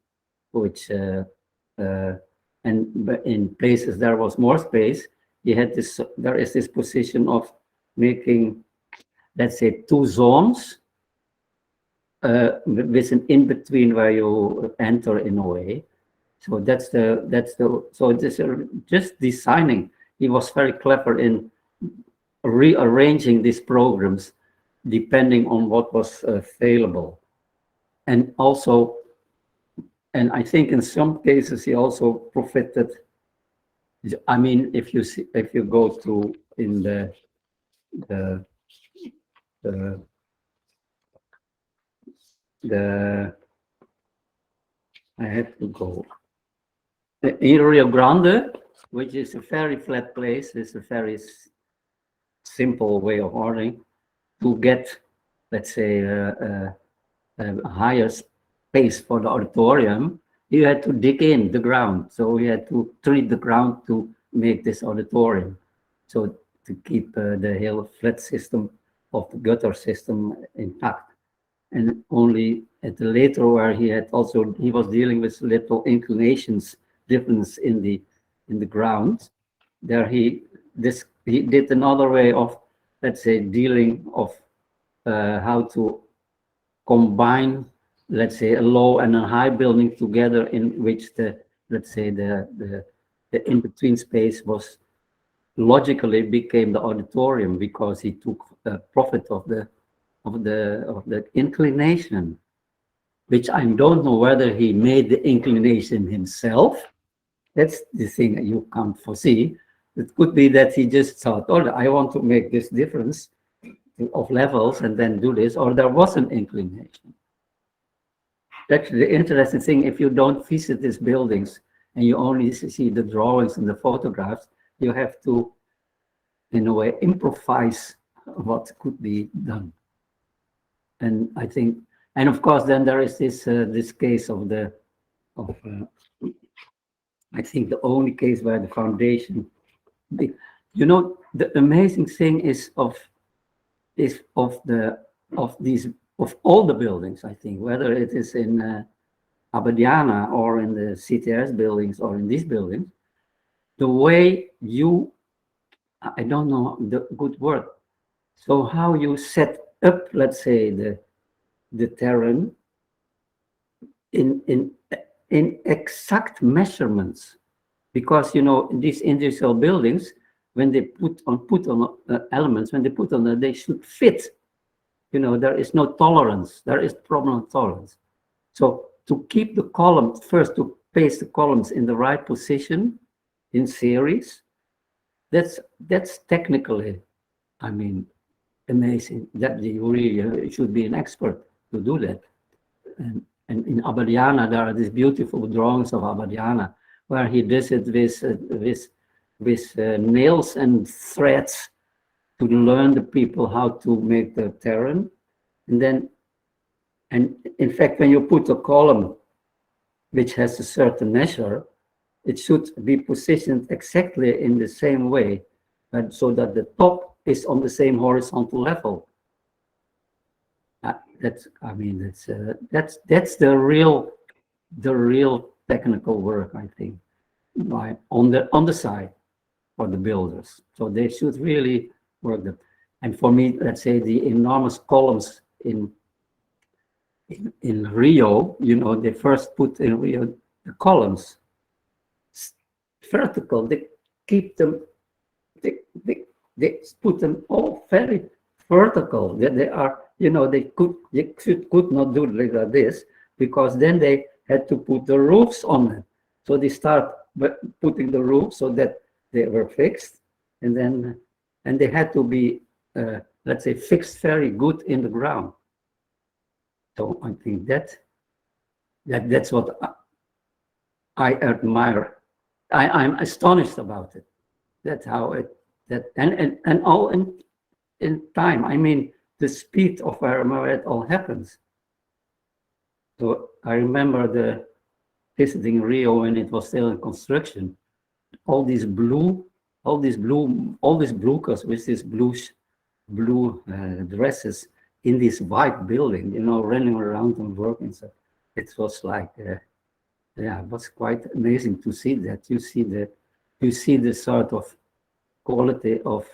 which and in places there was more space, there is this position of making, let's say, two zones with an in-between where you enter in a way. So so this just designing. He was very clever in rearranging these programs depending on what was available. And also, and I think in some cases he also profited. I mean, if you go through in the I have to go in Rio Grande, which is a very flat place. It's a very simple way of ordering. To get, let's say, a higher space for the auditorium, you had to dig in the ground. So we had to treat the ground to make this auditorium. So to keep the whole flat system of the gutter system intact. And only at the later where he was dealing with little inclinations difference in the ground. There he did another way of, let's say, dealing of how to combine, let's say, a low and a high building together, in which let's say the in-between space was logically became the auditorium, because he took profit of the inclination, which I don't know whether he made the inclination himself. That's the thing that you can't foresee. It could be that he just thought, oh, I want to make this difference of levels and then do this, or there was an inclination. That's the interesting thing. If you don't visit these buildings and you only see the drawings and the photographs, you have to, in a way, improvise what could be done. And I think, and of course, then there is this case of I think the only case where the foundation, you know, the amazing thing is of all the buildings, I think, whether it is in Abadiana or in the CTS buildings or in these buildings, the way you, I don't know the good word, so how you set up, let's say, the terrain in exact measurements, because, you know, these industrial buildings, when they put on elements, when they put on, they should fit. You know, there is no tolerance. There is problem tolerance. So to keep the columns, first to place the columns in the right position in series, that's technically, I mean, amazing. That you really should be an expert to do that. And in Abadiana, there are these beautiful drawings of Abadiana, where he does it with nails and threads to learn the people how to make the terrain. And in fact, when you put a column which has a certain measure, it should be positioned exactly in the same way, so that the top is on the same horizontal level. That's the real technical work, I think, on the side for the builders. So they should really work them. And for me, let's say the enormous columns in Rio, you know, they first put in Rio the columns vertical. They keep them. They put them all very vertical. They are, you know, they could not do it like this, because then they had to put the roofs on it. So they start putting the roof so that they were fixed, and they had to be, let's say, fixed very good in the ground. So I think that's what I admire. I'm astonished about it. That's how and all in time. I mean, the speed of where it all happens. So I remember visiting Rio when it was still in construction. All these blue cars with these blue dresses in this white building, you know, running around and working. So it was like, yeah, it was quite amazing to see that. You see the sort of quality of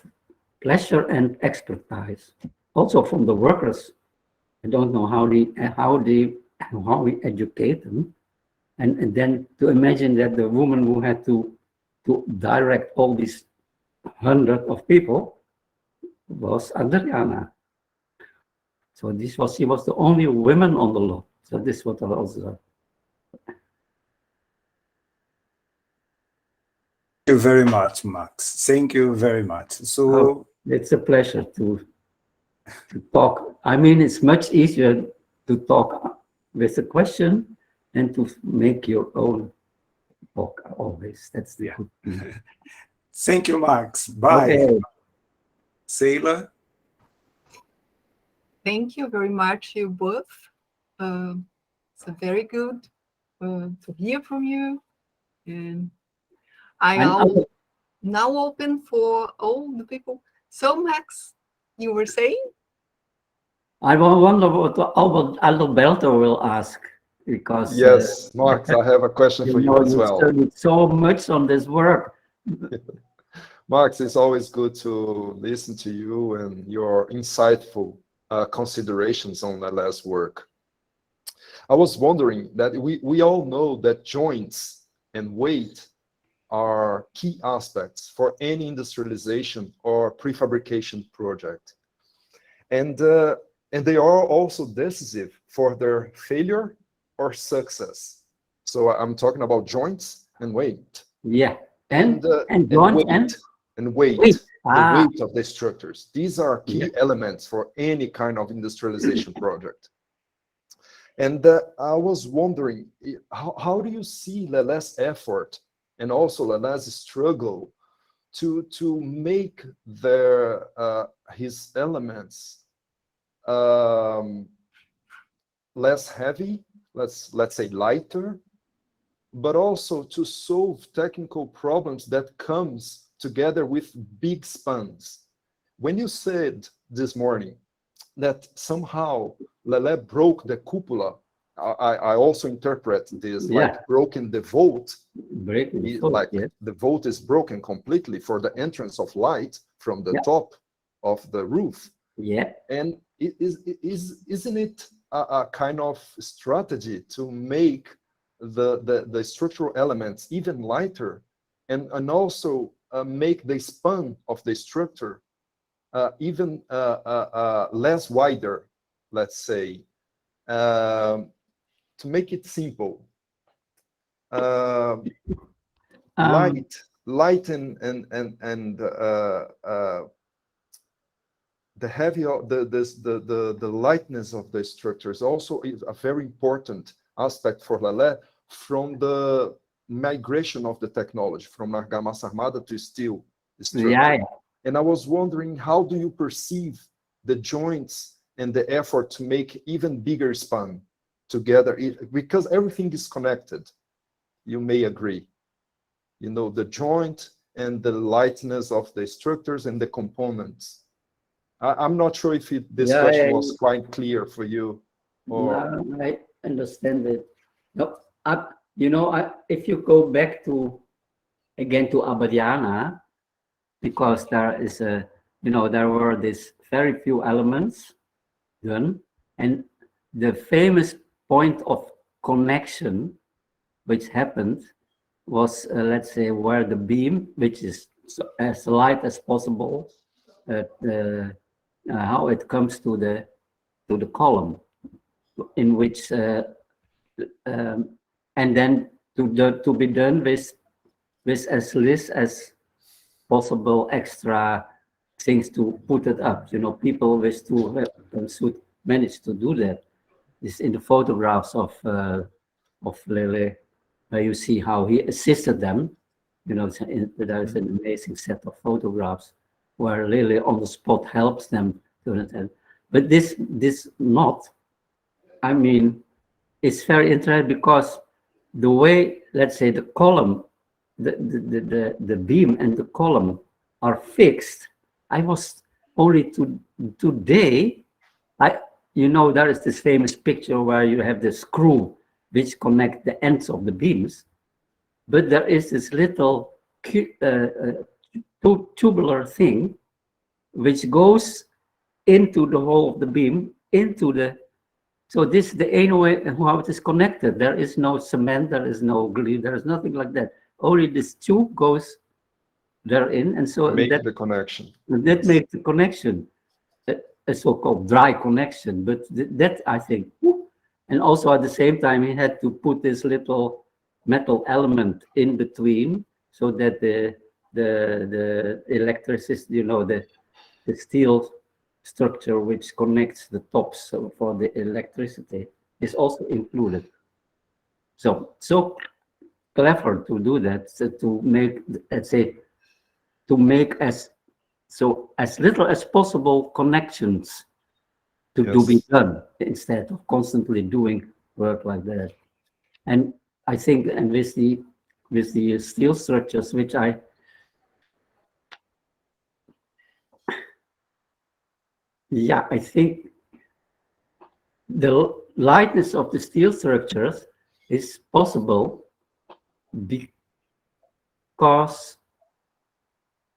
pleasure and expertise. Also from the workers, I don't know how we educate them, and then to imagine that the woman who had to direct all these hundreds of people was Adriana. So she was the only woman on the lot. So this was also. Thank you very much, Max. Thank you very much. So it's a pleasure to talk. I mean, it's much easier to talk with a question than to make your own talk always. That's the good thing. Thank you, Max. Bye. Okay. Ceila. Thank you very much, you both. It's very good to hear from you. And I'm now open for all the people. So, Max, you were saying? I wonder what Alberto will ask, because yes, Max, I have a question for you as well. You studied so much on this work. Max, it's always good to listen to you and your insightful considerations on LLE's work. I was wondering that we all know that joints and weight are key aspects for any industrialization or prefabrication project. And they are also decisive for their failure or success. So I'm talking about joints and weight. Yeah, and weight. Weight. The weight of the structures. These are key elements for any kind of industrialization project. And I was wondering, how do you see LLE's effort and also LLE's struggle to make their his elements less heavy, let's say lighter, but also to solve technical problems that comes together with big spans? When you said this morning that somehow LLE broke the cupola, I also interpret this like broken the vault, the vault is broken completely for the entrance of light from the top of the roof. Yeah. And isn't it a kind of strategy to make the structural elements even lighter, and also make the span of the structure even less wider, let's say, to make it simple, light and the heavy, the lightness of the structures also is a very important aspect for LLE from the migration of the technology from argamassa armada to steel structure. And I was wondering, how do you perceive the joints and the effort to make even bigger span together? Because everything is connected, you may agree. You know, the joint and the lightness of the structures and the components. I'm not sure if this question was quite clear for you. Or... No, I understand it. No, if you go back again to Abadiana, because there is there were these very few elements done, and the famous point of connection which happened was, let's say, where the beam, which is as light as possible, how it comes to the column, in which and then to be done with as least as possible extra things to put it up. People wish to should manage to do that. This in the photographs of Lele, where you see how he assisted them. There is an amazing set of photographs where Lele on the spot helps them to understand. But this knot, I mean, it's very interesting because the way, let's say, the column, the beam and the column are fixed. I was only today, there is this famous picture where you have the screw which connect the ends of the beams, but there is this little tubular thing which goes into the hole of the beam, into the, so this is the only way how it is connected. There is no cement, there is no glue, there is nothing like that. Only this tube goes therein, and so Make that, the connection. that makes the connection, a so-called dry connection. But that, I think, and also at the same time, he had to put this little metal element in between so that the electricity, you know, the steel structure which connects the tops for the electricity is also included. So clever to do that, so to make, let's say, to make as little as possible connections to be done, instead of constantly doing work like that. And I think, and with the steel structures, which I think the lightness of the steel structures is possible because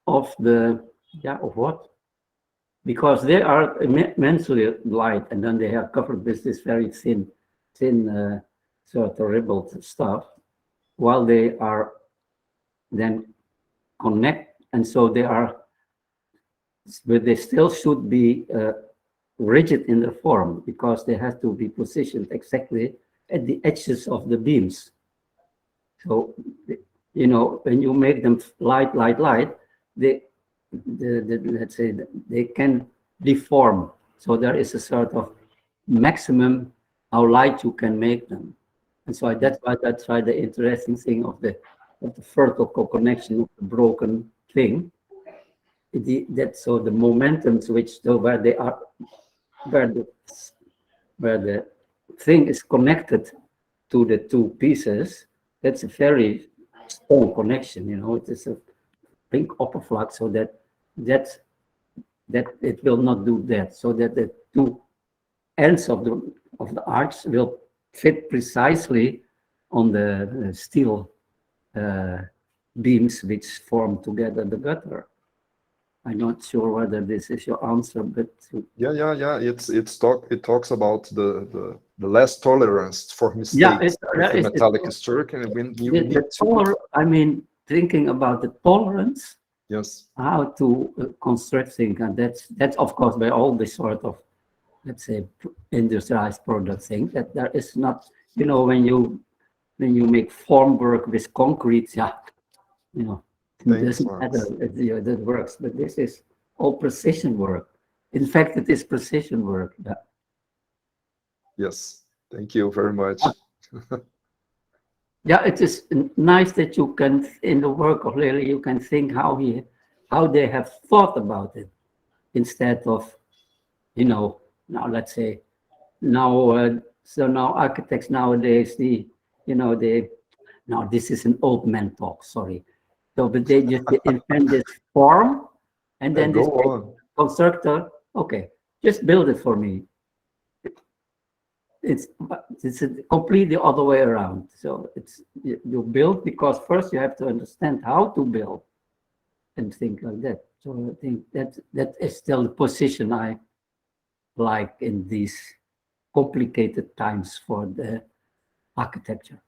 of the, of what? Because they are immensely light, and then they are covered with this very thin sort of ribbled stuff, while they are then connect, and so they are, but they still should be rigid in their form, because they have to be positioned exactly at the edges of the beams. So, you know, when you make them light, let's say they can deform. So there is a sort of maximum how light you can make them. And so that's why the interesting thing of the vertical connection of the broken thing. So the momentums where they are, where the thing is connected to the two pieces, that's a very strong connection. You know, it is a big upper flux, so that it will not do that. So that the two ends of the arch will fit precisely on the steel beams which form together the gutter. I'm not sure whether this is your answer, but yeah. It talks about the less tolerance for mistakes with the metallic structure, and when you need to. I mean, thinking about the tolerance, yes, how to construct things, and that's of course by all the sort of, let's say, industrialized product thing, that there is not, you know, when you make form work with concrete, you know, it doesn't matter if that works, but this is all precision work. In fact, it is precision work. Yes, thank you very much. Yeah, it is nice that you can, in the work of Lily, you can think how they have thought about it, instead of, you know, now let's say, now architects nowadays, now this is an old man talk, sorry. So, but they just invent this form, and then this constructor, okay, just build it for me. It's completely the other way around. So you build because first you have to understand how to build and think like that. So I think that is still the position I like in these complicated times for the architecture.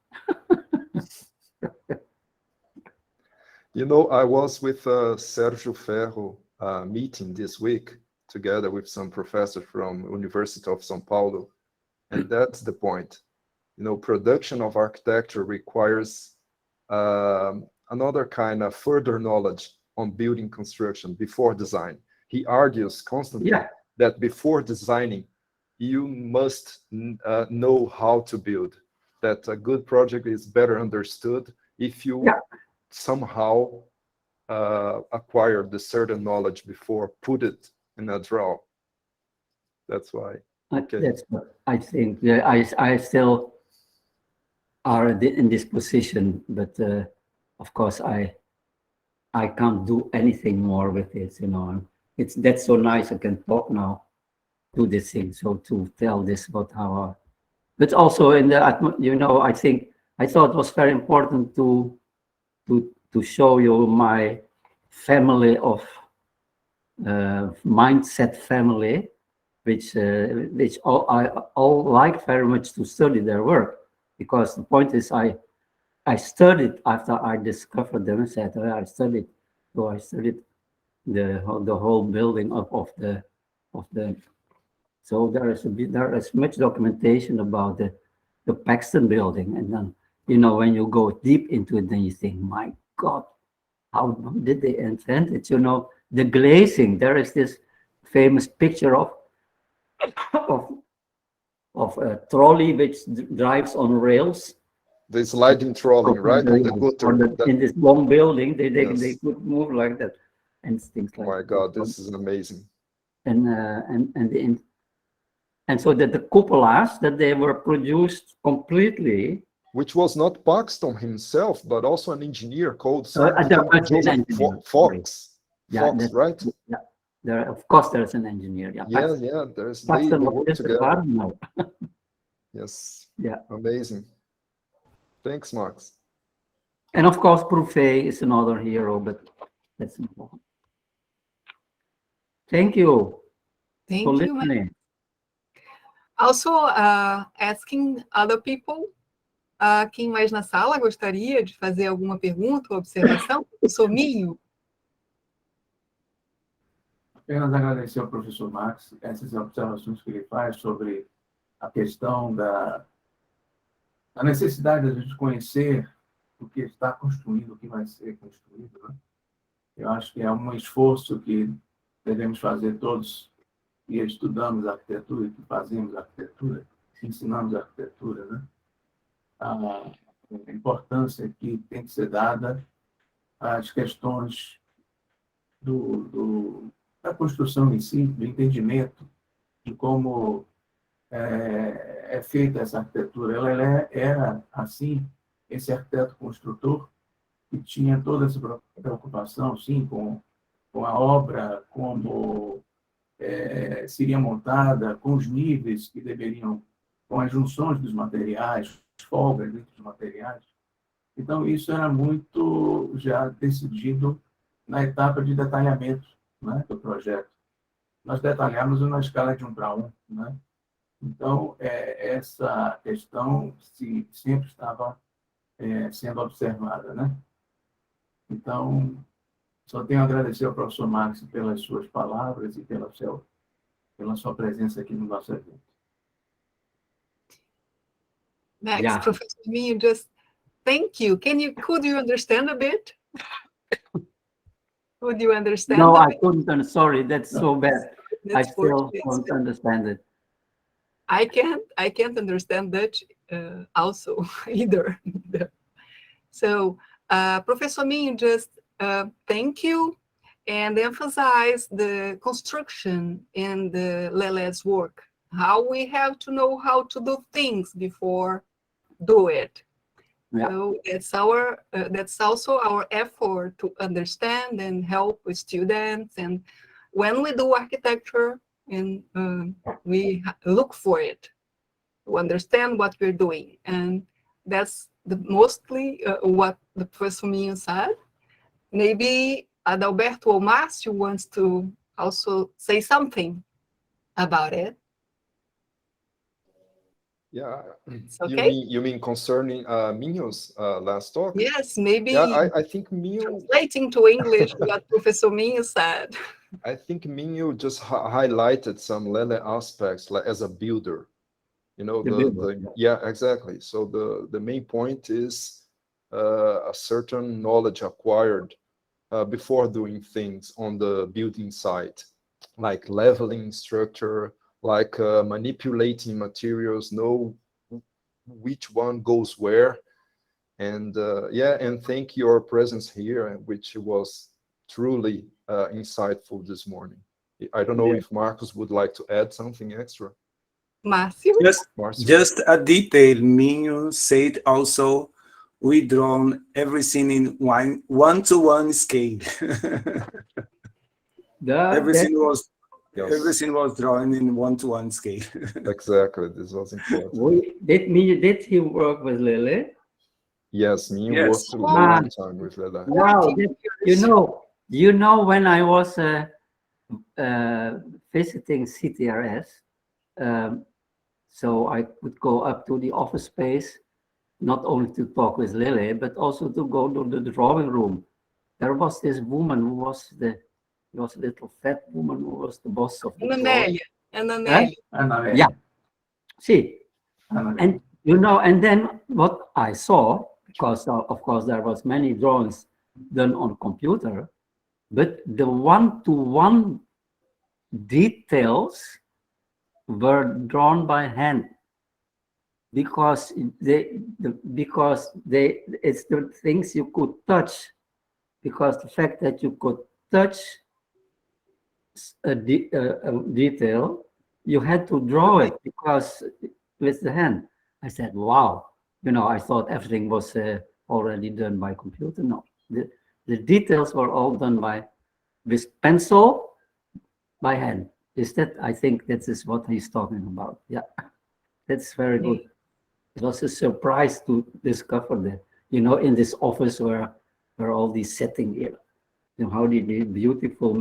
You know, I was with Sergio Ferro meeting this week together with some professors from University of São Paulo. And that's the point. You know, production of architecture requires another kind of further knowledge on building construction before design. He argues constantly that before designing, you must know how to build. That a good project is better understood if you somehow acquire the certain knowledge before put it in a draw. That's why. Okay. That's what I think. I still are in this position, but of course I can't do anything more with it. You know, that's so nice. I can talk now, do this thing. So to tell this about how, but also in the, you know, I thought it was very important to show you my family of mindset family, which I all like very much to study their work, because the point is I studied after I discovered them. I said, oh, I studied the whole building of the. So there is much documentation about the Paxton building, and then when you go deep into it, then you think, my God, how did they invent it? The glazing. There is this famous picture of a trolley which drives on rails. The sliding trolley, right? On the gutter. In this long building, they Yes. could move like that, and things like. My God, this is amazing. And so that the cupolas that they were produced completely. Which was not Paxton himself, but also an engineer called Fox. Yeah, Fox, right? Yeah, of course, there's an engineer. Yeah, There's they Paxton work was together. no. Yes. Yeah. Amazing. Thanks, Max. And of course, Prof is another hero, but that's important. Thank you Thank for you. listening. Also, asking other people, quem mais na sala gostaria de fazer alguma pergunta ou observação? Professor Minho? Apenas agradecer ao professor Max essas observações que ele faz sobre a questão da necessidade de a gente conhecer o que está construindo, o que vai ser construído, né? Eu acho que é um esforço que devemos fazer todos que estudamos arquitetura, que fazemos arquitetura, que ensinamos arquitetura, né? A importância que tem que ser dada às questões da construção em si, do entendimento de como é feita essa arquitetura. Ela era, assim, esse arquiteto construtor que tinha toda essa preocupação, sim, com a obra, como seria montada, com os níveis que deveriam, com as junções dos materiais, as folgas dentro dos materiais. Então, isso era muito já decidido na etapa de detalhamento, né, do projeto. Nós detalhamos na escala de 1 para 1, né? Então, essa questão sempre estava sendo observada, né? Então, só tenho a agradecer ao professor Max pelas suas palavras e pela sua presença aqui no nosso evento. Max, Yeah. Professor Minho, just thank you. Could you understand a bit? Could you understand? No, a I bit? couldn't. So that's so bad. I That's still Portuguese. don't understand it. I can't understand Dutch also either. So, Professor Minho, just thank you and emphasize the construction in the Lelé's work, how we have to know how to do things before do it. Yeah. So that's also our effort to understand and help with students. And when we do architecture, and we look for it to understand what we're doing, and that's mostly what the Professor Minho said. Maybe Adalberto or Marcio wants to also say something about it. Yeah. It's okay. You mean concerning Minho's last talk? Yes, maybe. Yeah, I think Minho. Translating to English what Professor Minho said. I think Minho just highlighted some Lele aspects, like as a builder. Yeah, exactly. So the main point is a certain knowledge acquired before doing things on the building site, like leveling structure, like manipulating materials, know which one goes where. And and thank your presence here, which was truly insightful this morning. I don't know if Marcos would like to add something extra. Marcio? Just a detail, Minho said also, we drawn everything in one-to-one scale. Everything was drawn in one-to-one scale. Exactly, this was important. Did he work with Lele? Yes, Minho worked a long time with Lele. Now, you know, when I was visiting CTRS. So I would go up to the office space, not only to talk with Lily, but also to go to the drawing room. There was this woman who was a little fat woman who was the boss of the drawing. Ananélia. Yeah. See, and and then what I saw, because of course there was many drawings done on computer, but the one-to-one details were drawn by hand because it's the things you could touch, because the fact that you could touch a detail, you had to draw it because with the hand. I said, wow, I thought everything was already done by computer. No, the details were all done with pencil by hand. I think that is what he's talking about. Yeah, that's very good. It was a surprise to discover that, in this office where all these setting here, how did the beautiful.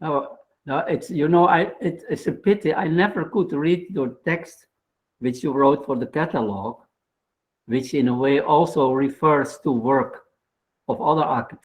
Oh, No, it's, you know, it's a pity. I never could read your text which you wrote for the catalog, which in a way also refers to work of other architects.